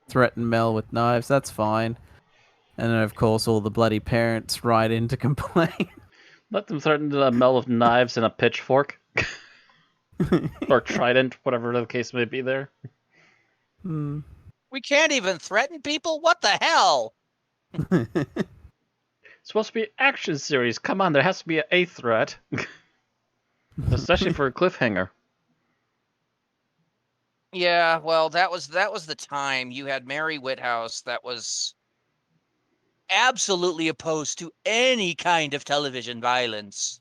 threaten Mel with knives, that's fine. And then of course all the bloody parents write in to complain. Let them threaten Mel with knives and a pitchfork. Or trident, whatever the case may be there. We can't even threaten people? What the hell? It's supposed to be an action series. Come on, there has to be a threat. Especially for a cliffhanger. Yeah, well, that was the time you had Mary Whitehouse that was absolutely opposed to any kind of television violence.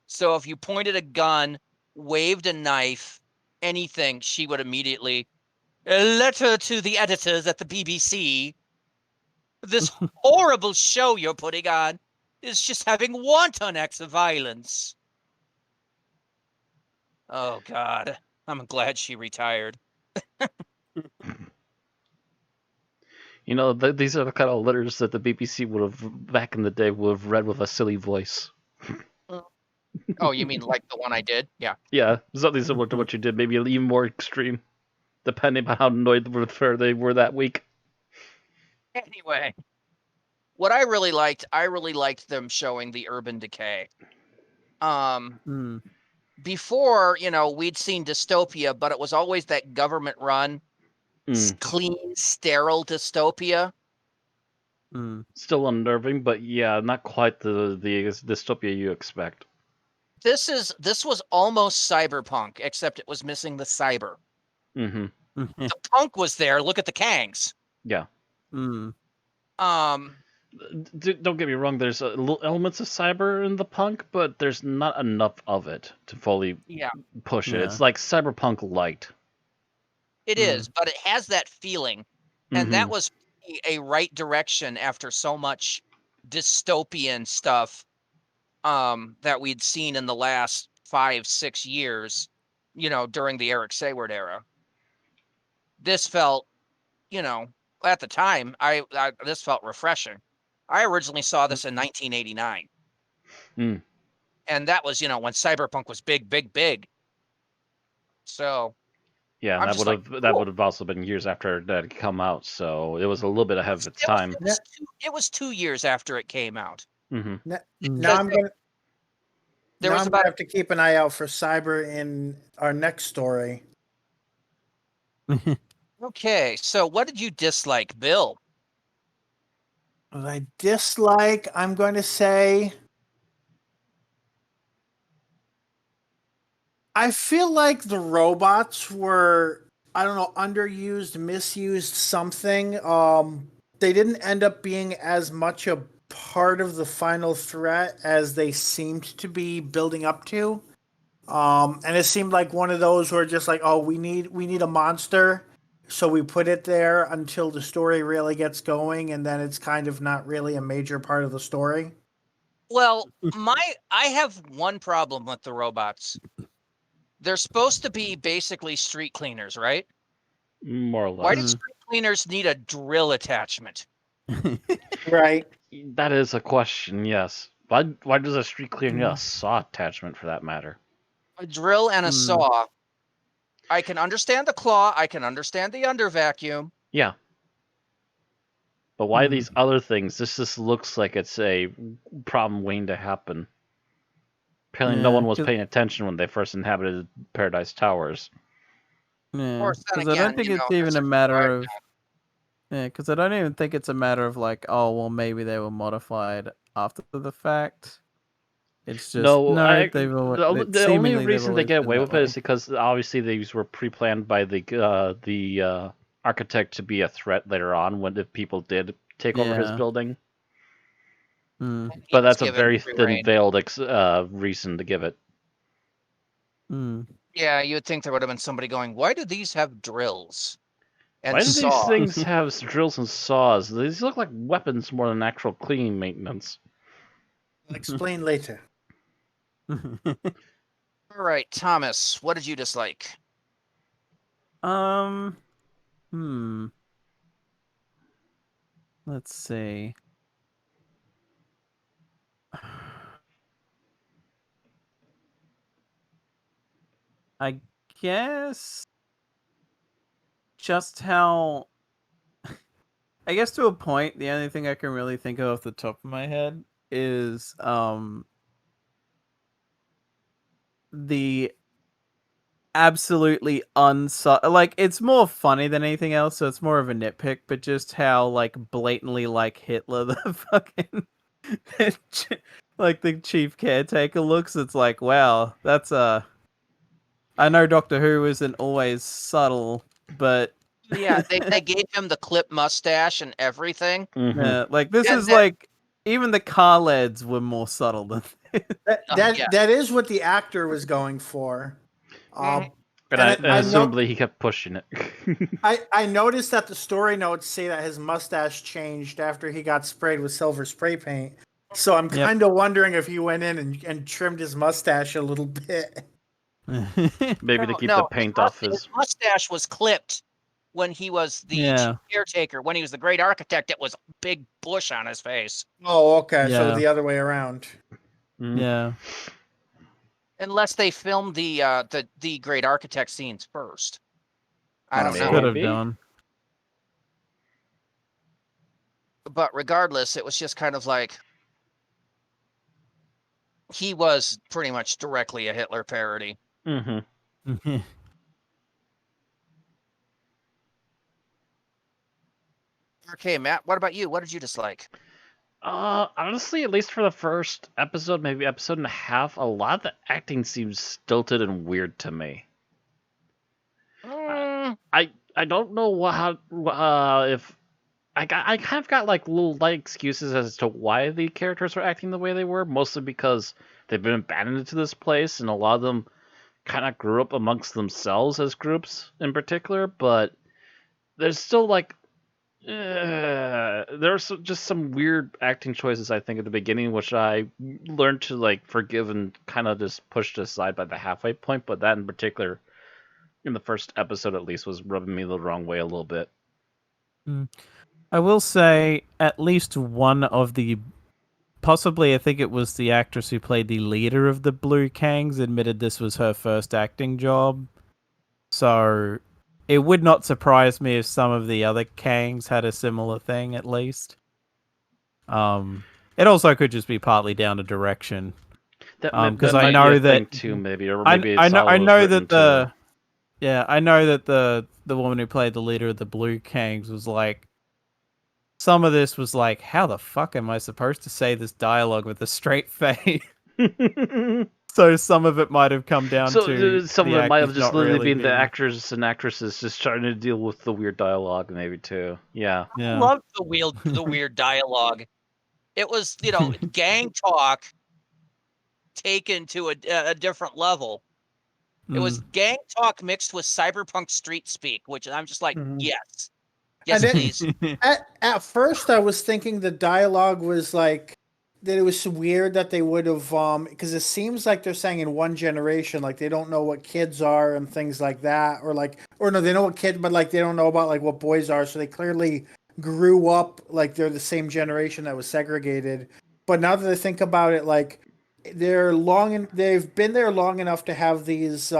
So if you pointed a gun, waved a knife, anything, she would immediately, a letter to the editors at the BBC. This horrible show you're putting on is just having wanton acts of violence. Oh, God. I'm glad she retired. You know, these are the kind of letters that the BBC would have, back in the day, would have read with a silly voice. Oh, you mean like the one I did? Yeah. Yeah, something similar to what you did, maybe even more extreme, depending on how annoyed with her they were that week. Anyway, what I really liked them showing the urban decay. Before, we'd seen dystopia, but it was always that government run, clean, sterile dystopia. Still unnerving, but yeah, not quite the dystopia you expect. This was almost cyberpunk, except it was missing the cyber. The punk was there. Look at the Kangs. Yeah. Don't get me wrong. There's little elements of cyber in the punk, but there's not enough of it to fully push it. It's like cyberpunk light. It is, but it has that feeling, and that was a right direction after so much dystopian stuff that we'd seen in the last 5-6 years, during the Eric Sayward era. This felt, at the time, this felt refreshing. I originally saw this in 1989. And that was, when cyberpunk was big, big, big. So yeah, that would have also been years after that had come out, so it was a little bit ahead of its time. It was 2 years after it came out. Now I'm gonna have to keep an eye out for cyber in our next story. Okay, so what did you dislike, Bill? What I dislike, I'm going to say, I feel like the robots were, I don't know, underused, misused, something. They didn't end up being as much a part of the final threat as they seemed to be building up to. And it seemed like one of those where just like, oh, we need a monster, so we put it there until the story really gets going, and then it's kind of not really a major part of the story. Well, I have one problem with the robots. They're supposed to be basically street cleaners, right? More or Why less. did street cleaners need a drill attachment? Right. That is a question, yes. Why does a street cleaner need a saw attachment for that matter? A drill and a saw. I can understand the claw. I can understand the under vacuum. Yeah. But why these other things? This just looks like it's a problem waiting to happen. Apparently no one was paying attention when they first inhabited Paradise Towers. Yeah, course, then because I don't again, think you it's know, even that's a a matter right of. Yeah, because I don't even think it's a matter of like, oh, well, maybe they were modified after the fact. It's just the only reason they get away with it is it. because obviously these were pre-planned by the architect to be a threat later on when if people did take over his building. Mm. But that's a very thin-veiled reason to give it. Mm. Yeah, you would think there would have been somebody going, why do these have drills? And Why do these saws? things have drills and saws? These look like weapons more than actual cleaning maintenance. I'll explain later. All right, Thomas, what did you dislike? Let's see. I guess just how I guess to a point, the only thing I can really think of off the top of my head is the absolutely like it's more funny than anything else, so it's more of a nitpick, but just how like blatantly like Hitler the fucking like the chief caretaker looks, it's like, wow, that's I know Doctor Who isn't always subtle, but Yeah, they gave him the clip mustache and everything. Mm-hmm. yeah, like this is like even the Khaleds were more subtle than that is what the actor was going for. And assumably he kept pushing it. I noticed that the story notes say that his mustache changed after he got sprayed with silver spray paint. So I'm kind of wondering if he went in and trimmed his mustache a little bit. Maybe to keep the paint off his mustache was clipped when he was the chief caretaker. When he was the great architect, it was a big bush on his face. Oh, okay. So the other way around. Yeah. Unless they filmed the great architect scenes first. I don't know. Could have done. But regardless, it was just kind of like he was pretty much directly a Hitler parody. Mm-hmm. Okay, Matt, what about you? What did you dislike? Honestly, at least for the first episode, maybe episode and a half, a lot of the acting seems stilted and weird to me. I don't know if I kind of got like little light excuses as to why the characters were acting the way they were, mostly because they've been abandoned to this place, and a lot of them kind of grew up amongst themselves as groups in particular, but there's still like there's just some weird acting choices I think at the beginning, which I learned to like forgive and kind of just pushed aside by the halfway point, but that in particular in the first episode at least was rubbing me the wrong way a little bit. I will say at least one of the possibly I think it was the actress who played the leader of the Blue Kangs admitted this was her first acting job. So it would not surprise me if some of the other Kangs had a similar thing at least. It also could just be partly down to direction. Because I know that too, maybe, or I know that the woman who played the leader of the Blue Kangs was like, some of this was like, how the fuck am I supposed to say this dialogue with a straight face? So some of it might have come down to some of it might have just literally been being... the actors and actresses just trying to deal with the weird dialogue, maybe too. Yeah. I love the weird dialogue. It was, gang talk taken to a different level. It was gang talk mixed with cyberpunk street speak, which I'm just like, yes. Yes, please. At first, I was thinking the dialogue was like that it was weird that they would have because it seems like they're saying in one generation, like they don't know what kids are and things like that, or no, they know what kids, but like they don't know about like what boys are, so they clearly grew up like they're the same generation that was segregated. But now that I think about it, like they've been there long enough to have these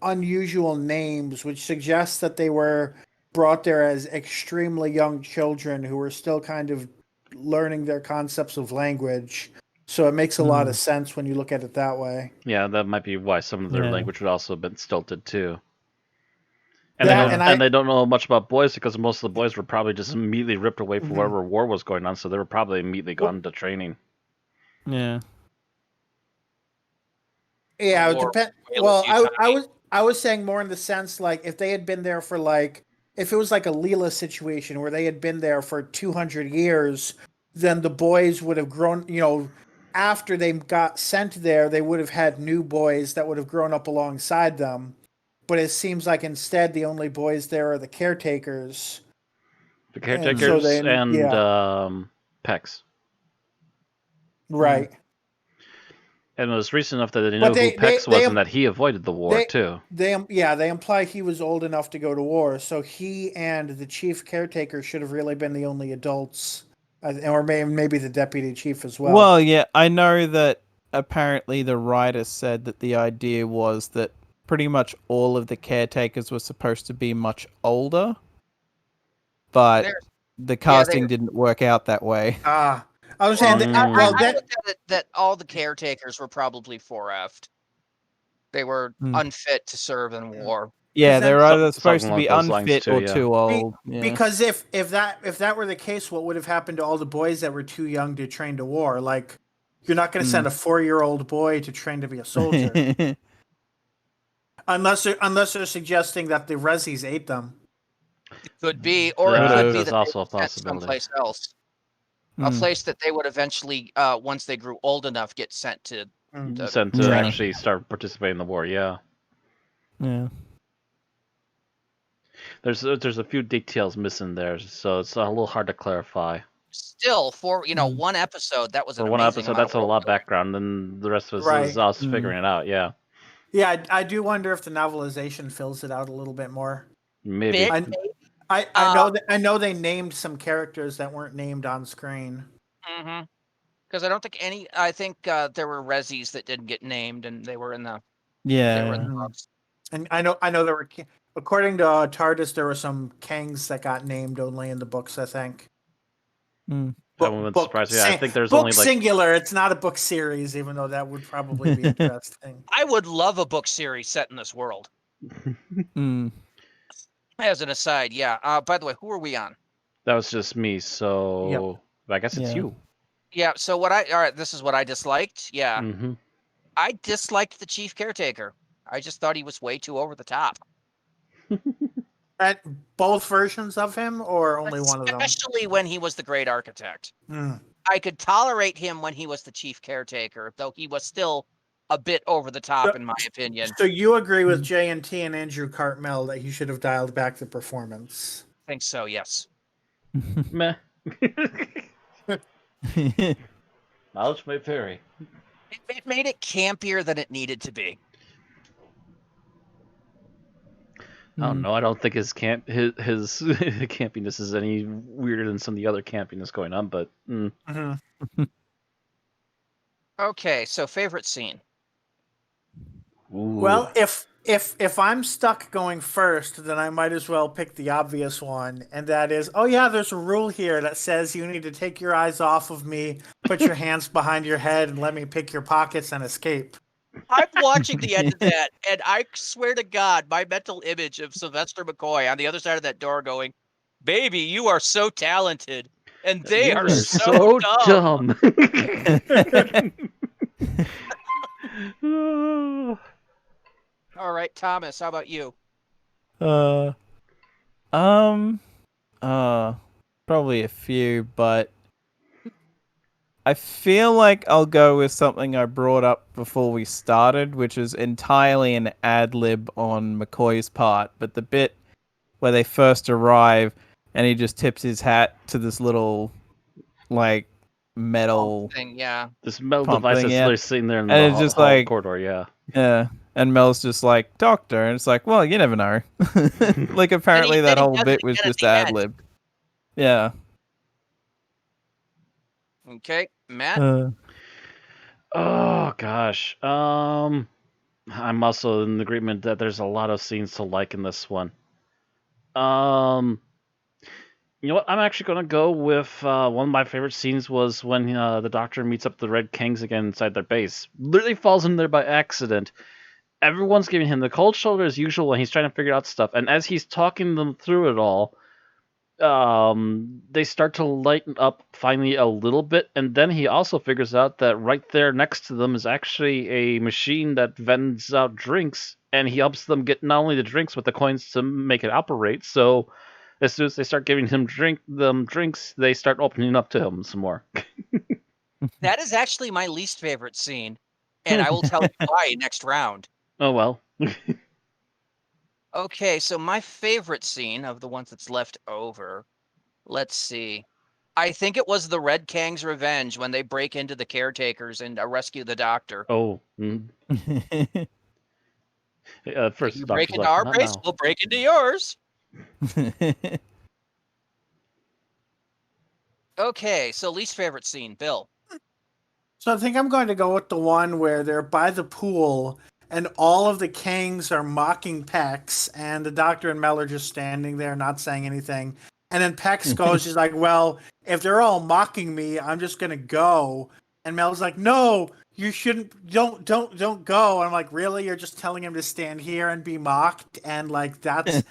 unusual names, which suggests that they were brought there as extremely young children who were still kind of learning their concepts of language. So it makes a lot of sense when you look at it that way. Yeah, that might be why some of their Yeah. language would also have been stilted too. And Yeah, they don't, and and they don't know much about boys because most of the boys were probably just immediately ripped away for Mhm. whatever war was going on, so they were probably immediately gone into training. Yeah. Yeah, it Or depend. Whale Well, of Utah. I was saying more in the sense like if they had been there for like if it was like a Leela situation where they had been there for 200 years, then the boys would have grown. You know, after they got sent there, they would have had new boys that would have grown up alongside them. But it seems like instead the only boys there are the caretakers. The And so caretakers and yeah, Pex. right. And it was recent enough that they But knew who Pex was and that he avoided the war they too. they imply he was old enough to go to war, so he and the chief caretaker should have really been the only adults, or maybe the deputy chief as well. Well, yeah, I know that apparently the writer said that the idea was that pretty much all of the caretakers were supposed to be much older, but There's- the casting didn't work out that way. I was saying I that looked at it that all the caretakers were probably 4F'd. They were unfit to serve in war. Yeah, they're either supposed something to be along those lines unfit too, or yeah. too old. Yeah. because if that were the case, what would have happened to all the boys that were too young to train to war? Like, you're not going to send a 4-year-old boy to train to be a soldier, unless they're suggesting that the Rezzies ate them. It could be, or it could be That's that also a they were sent possibility. someplace else. A place that they would eventually, once they grew old enough, get sent to. Sent to actually start participating in the war, yeah. Yeah. There's a few details missing there, so it's a little hard to clarify. Still, for one episode, that was For an one amazing episode, amount that's of a lot of work. background, and the rest of us Right. is us figuring it out, yeah. Yeah, I do wonder if the novelization fills it out a little bit more. Maybe. I know they named some characters that weren't named on screen. Because I don't think I think there were Rezzies that didn't get named, and they were in the. Yeah. They were in the books. And I know there were, according to TARDIS, there were some Kangs that got named only in the books, I think. I wouldn't surprise you. I think there's book only like singular. It's not a book series, even though that would probably be interesting. I would love a book series set in this world. As an aside, yeah. By the way, who are we on? that was just me, so I guess it's you. Yeah. So all right, this is what I disliked. Yeah. I disliked the chief caretaker. I just thought he was way too over the top. At both versions of him, or only one of them? Especially when he was the great architect. I could tolerate him when he was the chief caretaker, though he was still a bit over the top, in my opinion. So you agree with J&T and Andrew Cartmel that he should have dialed back the performance? I think so, yes. Meh. Knowledge may vary. It made it campier than it needed to be. I don't know. I don't think his campiness is any weirder than some of the other campiness going on, but Okay, so favorite scene. Ooh. Well, if I'm stuck going first, then I might as well pick the obvious one, and that is, there's a rule here that says you need to take your eyes off of me, put your hands behind your head, and let me pick your pockets and escape. I'm watching the end of that, and I swear to God, my mental image of Sylvester McCoy on the other side of that door going, "Baby, you are so talented," and they are so dumb. All right, Thomas, how about you? Probably a few, but I feel like I'll go with something I brought up before we started, which is entirely an ad lib on McCoy's part. But the bit where they first arrive and he just tips his hat to this little, like, metal thing. Yeah. This metal Pump device thing, is yeah. literally sitting there in And the it's just hall like- corridor. Yeah. Yeah. And Mel's just like, doctor. And it's like, well, you never know. Like, apparently that then he whole does bit it was again at just the end. ad-lib. Yeah. Okay, Matt. Oh gosh. I'm also in agreement that there's a lot of scenes to like in this one. You know what? I'm actually gonna go with one of my favorite scenes was when the Doctor meets up the Red Kings again inside their base. Literally falls in there by accident. Everyone's giving him the cold shoulder as usual when he's trying to figure out stuff. And as he's talking them through it all, they start to lighten up finally a little bit. And then he also figures out that right there next to them is actually a machine that vends out drinks. And he helps them get not only the drinks, but the coins to make it operate. So as soon as they start giving him drinks, they start opening up to him some more. That is actually my least favorite scene, and I will tell you why next round. Oh well. Okay, so my favorite scene of the ones that's left over, let's see. I think it was the Red Kang's revenge when they break into the caretakers and rescue the Doctor. Oh. First, You the break Doctor's into like, our "Not base, now." we'll break into yours. Okay, so least favorite scene, Bill. So I think I'm going to go with the one where they're by the pool and all of the Kangs are mocking Pex, and the Doctor and Mel are just standing there not saying anything. And then Pex goes, she's like, well, if they're all mocking me, I'm just gonna go. And Mel's like, no, you shouldn't, don't go. And I'm like, really? You're just telling him to stand here and be mocked? And like that's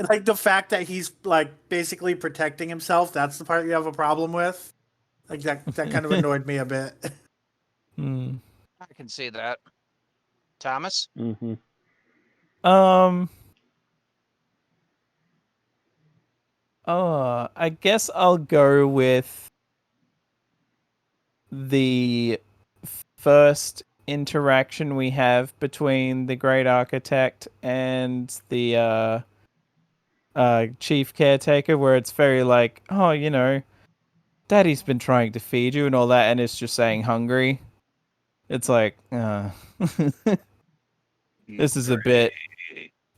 like the fact that he's like basically protecting himself, that's the part you have a problem with. Like that kind of annoyed me a bit. I can see that. Thomas? Mm-hmm. I guess I'll go with the first interaction we have between the Great Architect and the Chief Caretaker, where it's very like, oh, you know, Daddy's been trying to feed you and all that, and it's just saying hungry. It's like, this is a bit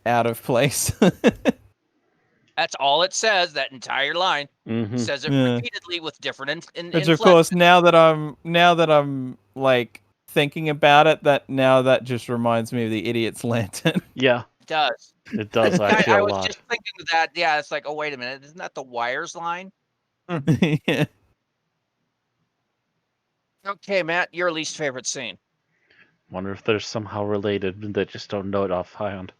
out of place. That's all it says, that entire line. Mm-hmm. Says it Yeah. repeatedly with different Which, of course, now that I'm like thinking about it, that just reminds me of the Idiot's Lantern. Yeah, It does. it does actually I a was lot. just thinking of that. Yeah, it's like, oh, wait a minute. Isn't that the Wires line? Yeah. Okay, Matt, your least favorite scene. Wonder if they're somehow related and they just don't know it offhand.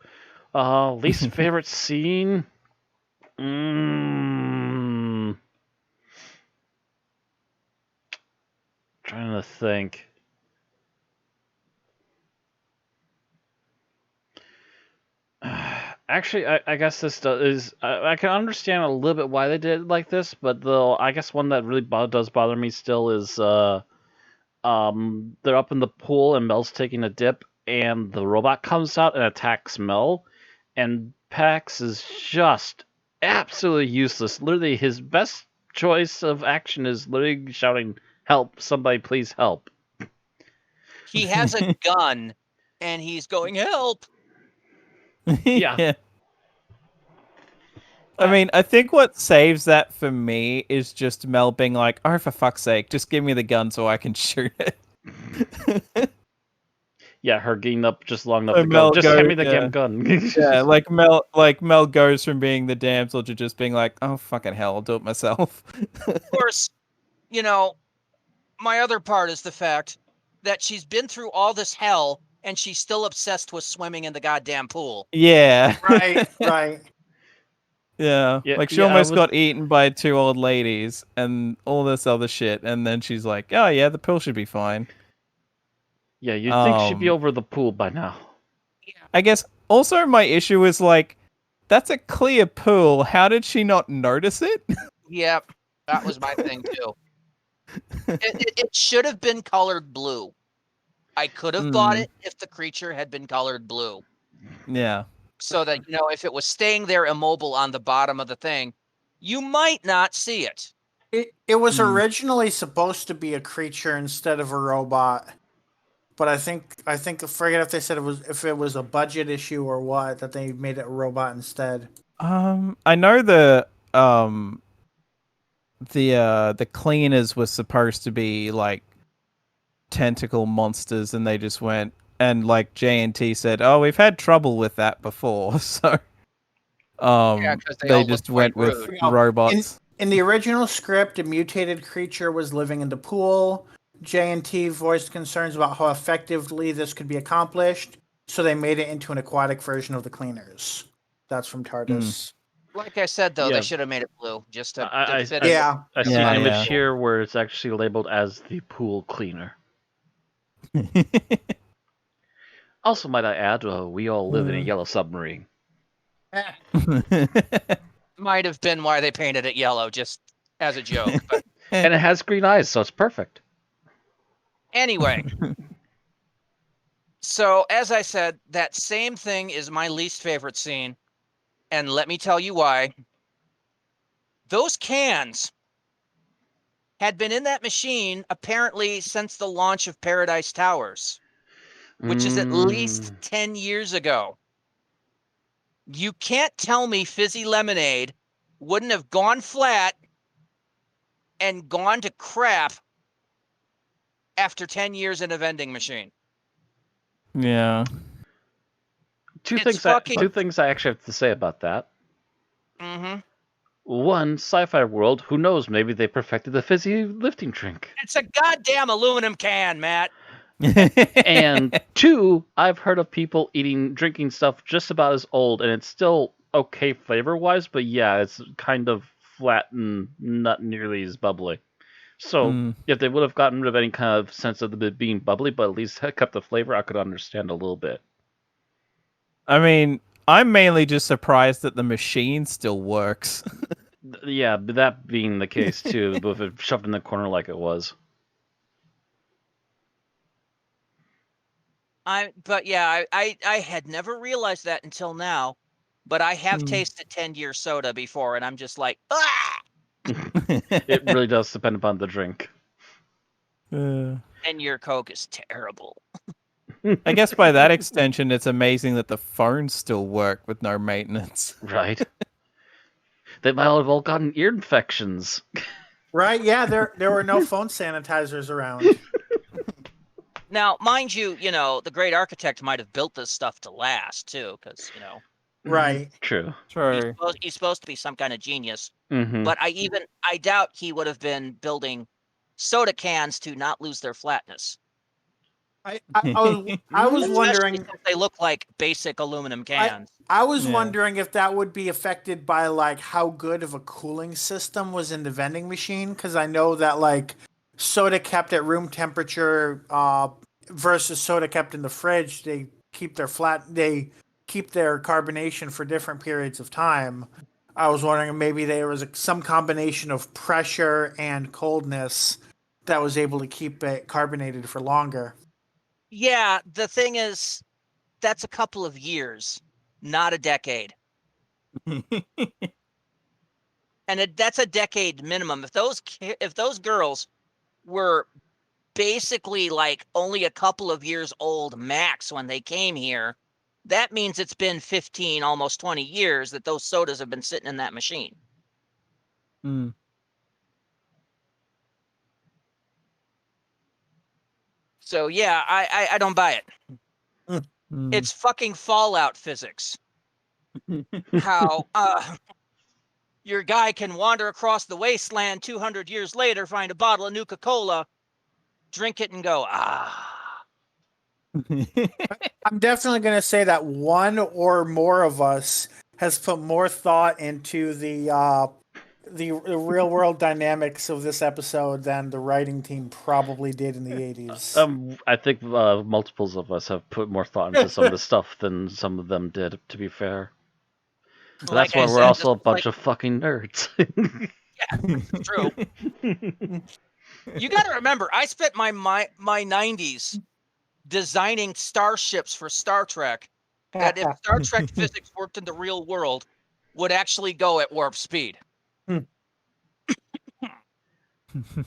Least favorite scene? Trying to think. Actually, I guess this is. I can understand a little bit why they did it like this, but though I guess one that really does bother me still is they're up in the pool and Mel's taking a dip, and the robot comes out and attacks Mel, and Pax is just absolutely useless. Literally, his best choice of action is literally shouting, "Help! Somebody, please help!" He has a gun, and he's going, help! Yeah. I mean, I think what saves that for me is just Mel being like, oh, for fuck's sake, just give me the gun so I can shoot it. Yeah, her getting up just long enough So to Mel go. Just hand me goes, the damn gun. Yeah, like Mel goes from being the damsel to just being like, oh, fucking hell, I'll do it myself. Of course, you know, my other part is the fact that she's been through all this hell, and she's still obsessed with swimming in the goddamn pool. Yeah. Right. Yeah, Yeah, like she yeah, I almost would- got eaten by 2 old ladies and all this other shit, and then she's like, "Oh yeah, the pill should be fine." Yeah, you'd think she'd be over the pool by now. I guess also my issue is like, that's a clear pool. How did she not notice it? Yep, that was my thing too. It should have been colored blue. I could have bought it if the creature had been colored blue. Yeah. So that, you know, if it was staying there immobile on the bottom of the thing, you might not see it. It was originally supposed to be a creature instead of a robot, but I think I forget if they said if it was a budget issue or what that they made it a robot instead. I know the cleaners were supposed to be like tentacle monsters, and they just went and like J&T said, "Oh, we've had trouble with that before," so Yeah, 'cause they all they just look went quite with rude. robots. In the original script, a mutated creature was living in the pool. J&T voiced concerns about how effectively this could be accomplished, so they made it into an aquatic version of the cleaners. That's from TARDIS. Like I said, though, Yeah. they should have made it blue just to I fit I, it. Yeah. I see Yeah, an image yeah. here where it's actually labeled as the pool cleaner. Also, might I add, we all live in a yellow submarine. Might have been why they painted it yellow, just as a joke. But And it has green eyes, so it's perfect. anyway, so as I said, that same thing is my least favorite scene, and let me tell you why. Those cans had been in that machine apparently since the launch of Paradise Towers, which is at least 10 years ago. You can't tell me fizzy lemonade wouldn't have gone flat and gone to crap after 10 years in a vending machine. Yeah. Two It's things I actually have to say about that. Mm-hmm. One, sci-fi world, who knows, maybe they perfected the fizzy lifting drink. It's a goddamn aluminum can, Matt. And two, I've heard of people drinking stuff just about as old, and it's still okay flavor-wise, but yeah, it's kind of flat and not nearly as bubbly. So if they would have gotten rid of any kind of sense of it being bubbly, but at least kept the flavor, I could understand a little bit. I mean, I'm mainly just surprised that the machine still works. Yeah, but that being the case too, with it shoved in the corner like it was. I had never realized that until now, but I have tasted 10-year soda before, and I'm just like, ah! It really does depend upon the drink. 10-year Coke is terrible. I guess by that extension, it's amazing that the phones still work with no maintenance. Right. They might have all gotten ear infections. Right? Yeah, there were no phone sanitizers around. Now, mind you, the great architect might have built this stuff to last too, because Right. True. he's supposed to be some kind of genius. Mm-hmm. But I doubt he would have been building soda cans to not lose their flatness. I was wondering Especially since they look like basic aluminum cans. I was wondering if that would be affected by like how good of a cooling system was in the vending machine, because I know that like soda kept at room temperature versus soda kept in the fridge, they keep their carbonation for different periods of time. I was wondering if maybe there was some combination of pressure and coldness that was able to keep it carbonated for longer. Yeah, the thing is, that's a couple of years, not a decade. And that's a decade minimum. If those girls were basically like only a couple of years old max when they came here, that means it's been 15, almost 20 years that those sodas have been sitting in that machine. So yeah, I don't buy it. It's fucking Fallout physics. How your guy can wander across the wasteland 200 years later, find a bottle of Nuka-Cola, drink it, and go, ah. I'm definitely going to say that one or more of us has put more thought into the real world dynamics of this episode than the writing team probably did in the 80s. I think multiples of us have put more thought into some of the stuff than some of them did, to be fair. But Like that's why I we're said, also a this- bunch of fucking nerds. Yeah, true. You got to remember, I spent my 90s designing starships for Star Trek that if Star Trek physics worked in the real world would actually go at warp speed.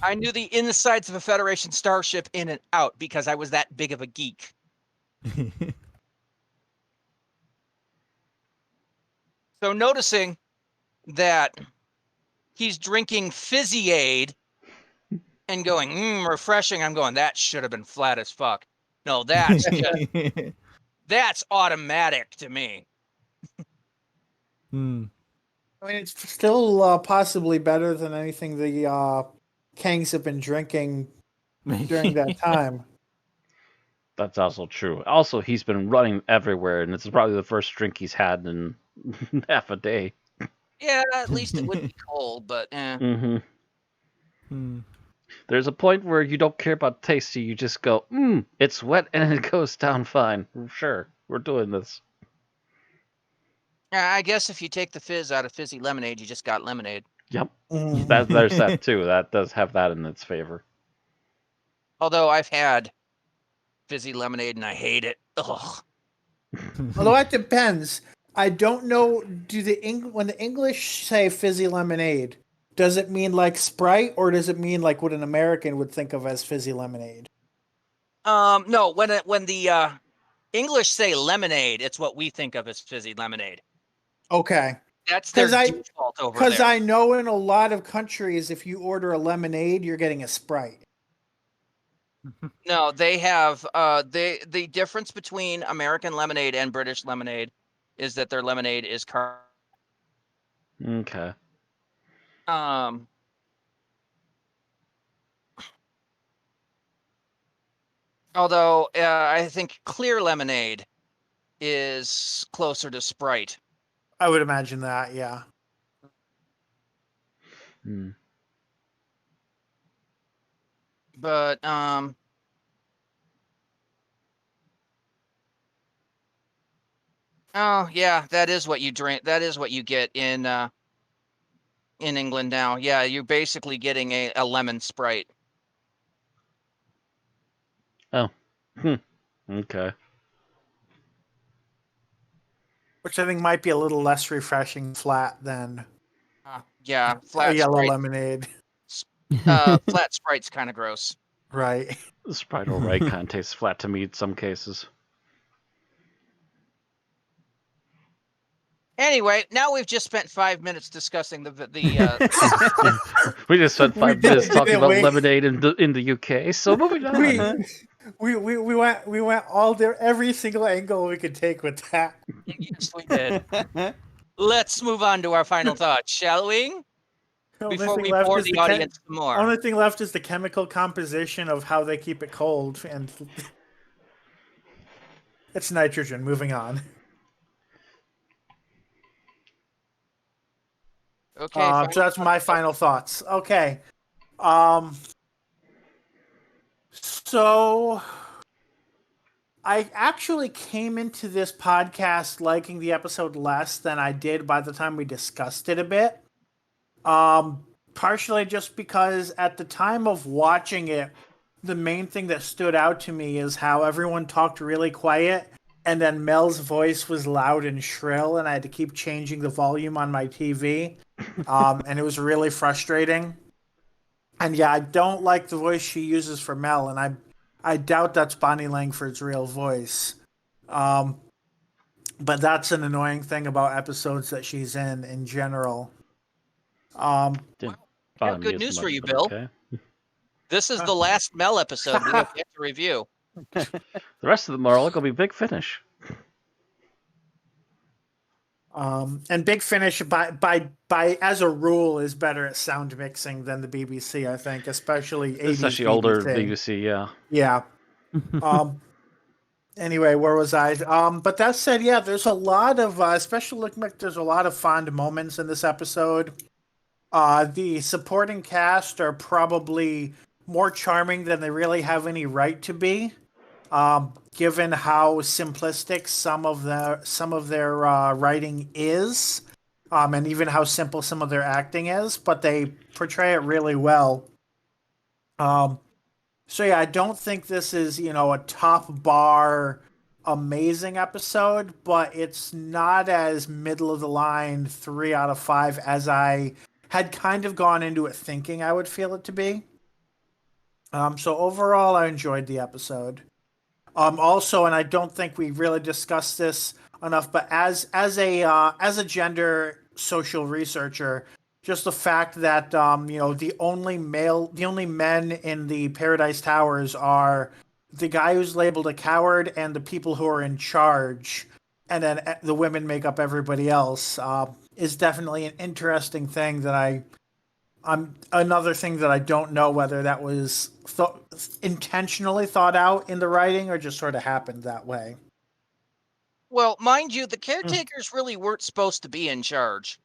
I knew the insides of a Federation starship in and out because I was that big of a geek. So noticing that he's drinking Fizzy Aid and going, refreshing, I'm going, that should have been flat as fuck. No, that's automatic to me. Hmm. I mean, it's still possibly better than anything the Kangs have been drinking during that time. That's also true. Also, he's been running everywhere, and it's probably the first drink he's had in half a day. Yeah, at least it would be cold, but Mm-hmm. Hmm. There's a point where you don't care about taste, you just go, it's wet, and it goes down fine. Sure, we're doing this. I guess if you take the fizz out of fizzy lemonade, you just got lemonade. Yep. Mm. There's that too. That does have that in its favor. Although I've had fizzy lemonade and I hate it. Ugh. Although it depends. I don't know. When the English say fizzy lemonade, does it mean like Sprite or does it mean like what an American would think of as fizzy lemonade? No, when the English say lemonade, it's what we think of as fizzy lemonade. Okay. That's their default over there. Because I know in a lot of countries, if you order a lemonade, you're getting a Sprite. No, they have the difference between American lemonade and British lemonade is that their lemonade is Okay. Although I think clear lemonade is closer to Sprite. I would imagine that, yeah. Hmm. But oh yeah, that is what you drink. That is what you get in England now. Yeah, you're basically getting a lemon Sprite. Oh. Okay. Which I think might be a little less refreshing flat than Yeah, a flat yellow Sprite. lemonade. Flat Sprite's kind of gross. Right. Sprite or right kind of tastes flat to me in some cases. Anyway, now we've just spent 5 minutes discussing the We just spent 5 did- minutes talking about wait. lemonade in the UK. So moving on. We went all there, every single angle we could take with that. Yes, we did. Let's move on to our final thoughts, shall we? Before we bore the audience some more. Only thing left is the chemical composition of how they keep it cold, and it's nitrogen. Moving on. Okay. So that's my final thoughts. Okay. So I actually came into this podcast liking the episode less than I did by the time we discussed it a bit. Partially just because at the time of watching it, the main thing that stood out to me is how everyone talked really quiet, and then Mel's voice was loud and shrill, and I had to keep changing the volume on my TV. And it was really frustrating. And yeah, I don't like the voice she uses for Mel, and I doubt that's Bonnie Langford's real voice. But that's an annoying thing about episodes that she's in general. I have good news for you, Bill. Okay. This is the last Mel episode we have yet to review. The rest of them are all going to be Big Finish. And Big Finish by as a rule is better at sound mixing than the BBC, I think, especially 80s Especially older BBC, yeah. Yeah. Anyway, where was I? But that said, yeah, there's a lot of, especially looking back, there's a lot of fond moments in this episode. The supporting cast are probably more charming than they really have any right to be, given how simplistic some of their writing is, and even how simple some of their acting is. But they portray it really well. So yeah, I don't think this is, a top bar amazing episode, but it's not as middle of the line 3 out of 5 as I had kind of gone into it thinking I would feel it to be. So overall, I enjoyed the episode. Also, and I don't think we really discussed this enough, but as a gender social researcher, just the fact that the only men in the Paradise Towers are the guy who's labeled a coward and the people who are in charge, and then the women make up everybody else, is definitely an interesting thing that I'm another thing that I don't know whether that was intentionally thought out in the writing or just sort of happened that way. Well, mind you, the caretakers really weren't supposed to be in charge.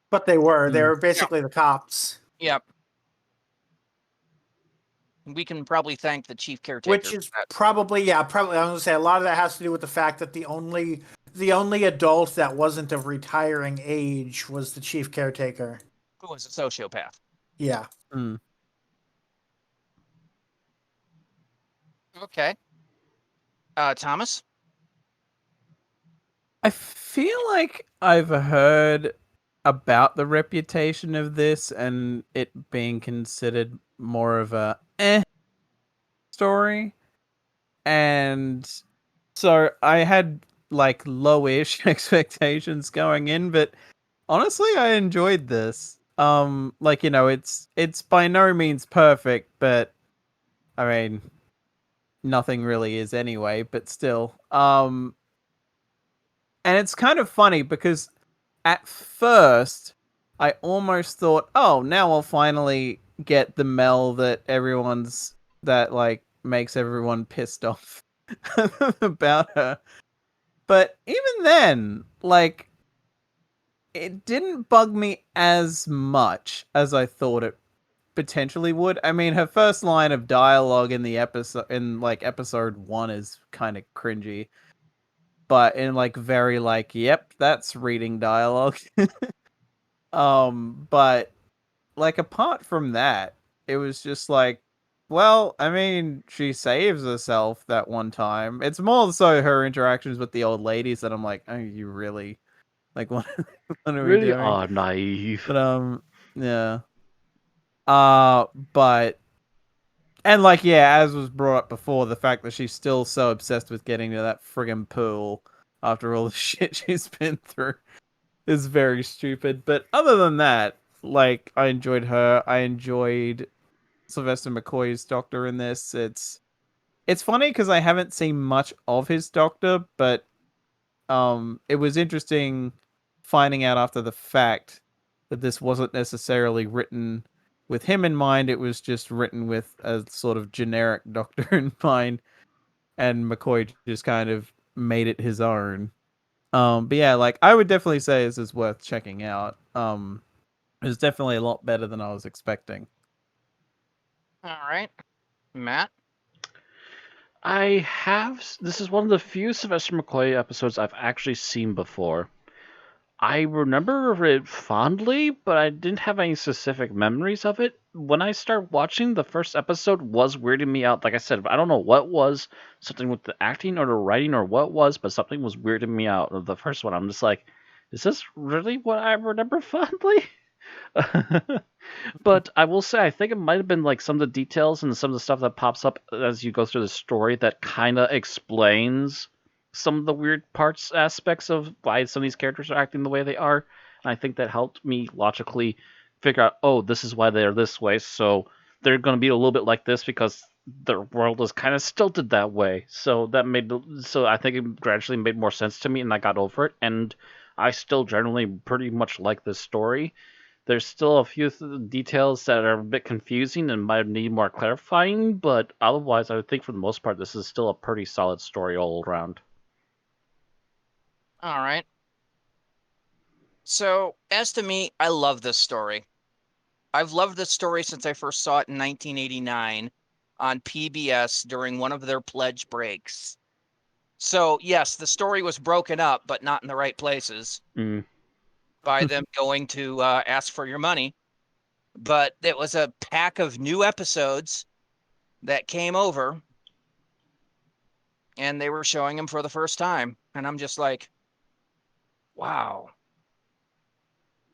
But they were. They Mm. were basically the cops. Yep. We can probably thank the chief caretaker. Which is probably. I'm going to say a lot of that has to do with the fact that the only adult that wasn't of retiring age was the chief caretaker. Who was a sociopath. Yeah. Mm. Okay. Thomas? I feel like I've heard about the reputation of this and it being considered more of a story. And so I had like lowish expectations going in, but honestly I enjoyed this. It's by no means perfect, but I mean nothing really is anyway, but still. And it's kind of funny because at first I almost thought, oh, now I'll finally get the Mel that makes everyone pissed off about her. But even then, like, it didn't bug me as much as I thought it potentially would. I mean, her first line of dialogue in episode 1 is kind of cringy. But in very yep, that's reading dialogue. But apart from that, it was just well, I mean, she saves herself that one time. It's more so her interactions with the old ladies that I'm like, oh, you really what are we Really doing? are naive. But yeah. But and as was brought up before, the fact that she's still so obsessed with getting to that friggin' pool after all the shit she's been through is very stupid. But other than that, I enjoyed her. I enjoyed Sylvester McCoy's Doctor in this. It's funny because I haven't seen much of his Doctor, but it was interesting finding out after the fact that this wasn't necessarily written with him in mind. It was just written with a sort of generic Doctor in mind, and McCoy just kind of made it his own. But yeah, I would definitely say this is worth checking out. It was definitely a lot better than I was expecting. All right. Matt? This is one of the few Sylvester McCoy episodes I've actually seen before. I remember it fondly, but I didn't have any specific memories of it. When I started watching, the first episode was weirding me out. Like I said, I don't know what was, something with the acting or the writing or what was, but something was weirding me out of the first one. I'm just like, is this really what I remember fondly? But I will say, I think it might have been some of the details and some of the stuff that pops up as you go through the story that kind of explains some of the weird aspects of why some of these characters are acting the way they are. And I think that helped me logically figure out, oh, this is why they're this way. So they're going to be a little bit like this because their world is kind of stilted that way. So I think it gradually made more sense to me, and I got over it. And I still generally pretty much like this story. There's still a few details that are a bit confusing and might need more clarifying, but otherwise, I would think for the most part, this is still a pretty solid story all around. All right. So, as to me, I love this story. I've loved this story since I first saw it in 1989 on PBS during one of their pledge breaks. So, yes, the story was broken up, but not in the right places. By them going to ask for your money. But it was a pack of new episodes that came over, and they were showing them for the first time. And I'm just like, wow.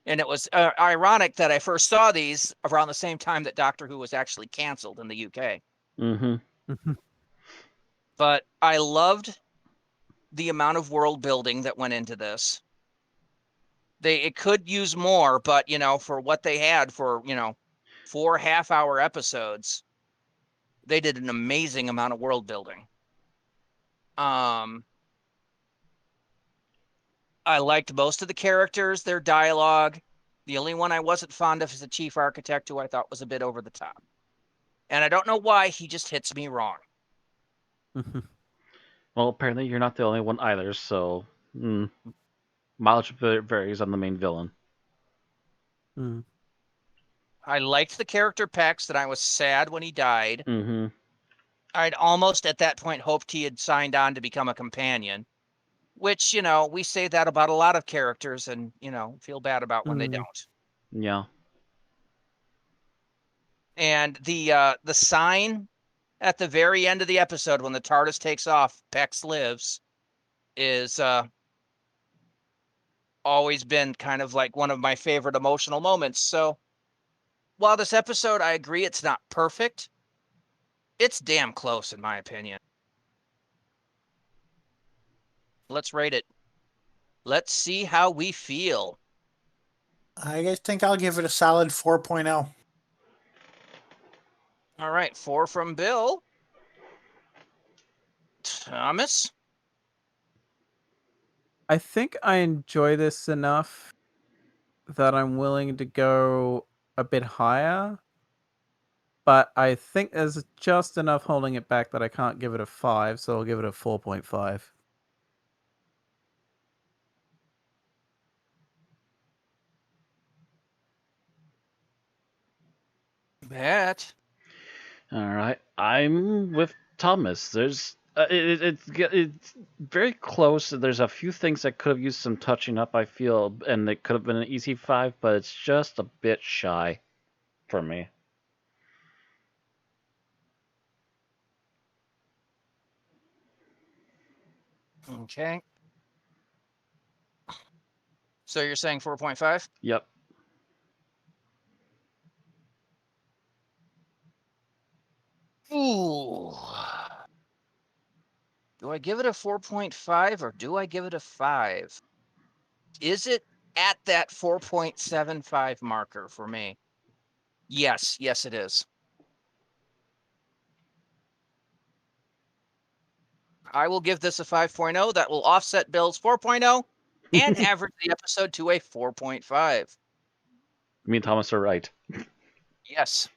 And it was ironic that I first saw these around the same time that Doctor Who was actually canceled in the UK. Mm-hmm. But I loved the amount of world building that went into this. It could use more, but for what they had for 4 half-hour episodes, they did an amazing amount of world building. I liked most of the characters, their dialogue. The only one I wasn't fond of is the chief architect, who I thought was a bit over the top. And I don't know why, he just hits me wrong. Well, apparently you're not the only one either, so mileage varies on the main villain. I liked the character Pex, and I was sad when he died. Mm-hmm. I'd almost at that point hoped he had signed on to become a companion, which, we say that about a lot of characters and, feel bad about when they don't. Yeah. And the sign at the very end of the episode when the TARDIS takes off, Pex lives, is always been kind of like one of my favorite emotional moments. So while this episode, I agree, it's not perfect, it's damn close in my opinion. Let's rate it. Let's see how we feel. I think I'll give it a solid 4.0. All right, 4 from Bill. Thomas? I think I enjoy this enough that I'm willing to go a bit higher. But I think there's just enough holding it back that I can't give it a 5, so I'll give it a 4.5. Matt? All right, I'm with Thomas. There's it's very close. There's a few things that could have used some touching up, I feel, and it could have been an easy 5, but it's just a bit shy for me. Okay. So you're saying 4.5? Yep. Ooh. Do I give it a 4.5 or do I give it a 5? Is it at that 4.75 marker for me? Yes, it is. I will give this a 5.0. That will offset Bill's 4.0 and average the episode to a 4.5. Me and Thomas are right. Yes.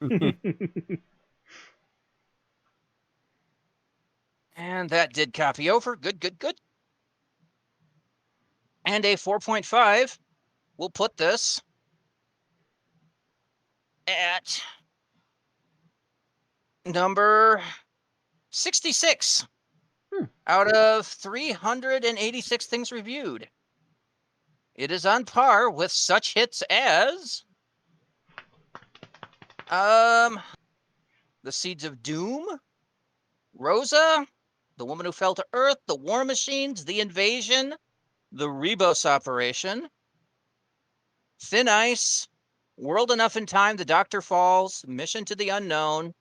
And that did copy over. Good. And a 4.5 will put this at number 66 out of 386 things reviewed. It is on par with such hits as The Seeds of Doom, Rosa, The Woman Who Fell to Earth, The War Machines, The Invasion, The Rebos Operation, Thin Ice, World Enough in Time, The Doctor Falls, Mission to the Unknown,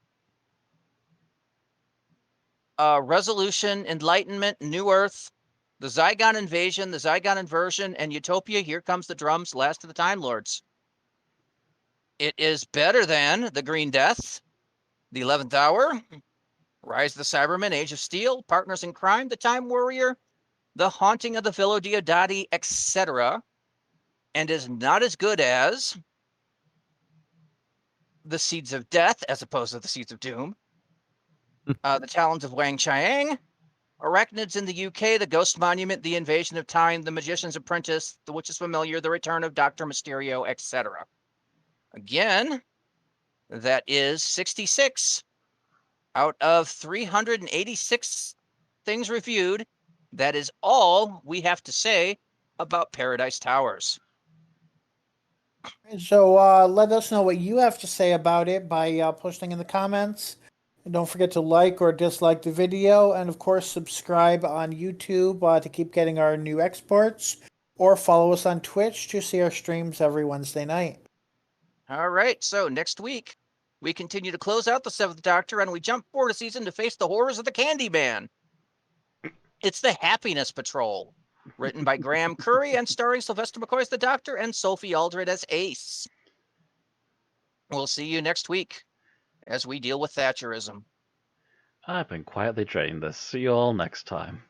Resolution, Enlightenment, New Earth, The Zygon Invasion, The Zygon Inversion, and Utopia, Here Comes the Drums, Last of the Time Lords. It is better than The Green Death, The 11th Hour, Rise of the Cybermen, Age of Steel, Partners in Crime, The Time Warrior, The Haunting of the Villa Diodati, etc., and is not as good as The Seeds of Death, as opposed to The Seeds of Doom, The Talons of Wang Chiang, Arachnids in the UK, The Ghost Monument, The Invasion of Time, The Magician's Apprentice, The Witch's Familiar, The Return of Dr. Mysterio, etc. Again, that is 66 out of 386 things reviewed. That is all we have to say about Paradise Towers. So let us know what you have to say about it by posting in the comments. And don't forget to like or dislike the video. And of course, subscribe on YouTube to keep getting our new exports. or follow us on Twitch to see our streams every Wednesday night. All right, so next week, we continue to close out the 7th Doctor, and we jump forward a season to face the horrors of the Candyman. It's the Happiness Patrol, written by Graham Curry and starring Sylvester McCoy as the Doctor and Sophie Aldred as Ace. We'll see you next week as we deal with Thatcherism. I've been quietly dreading this. See you all next time.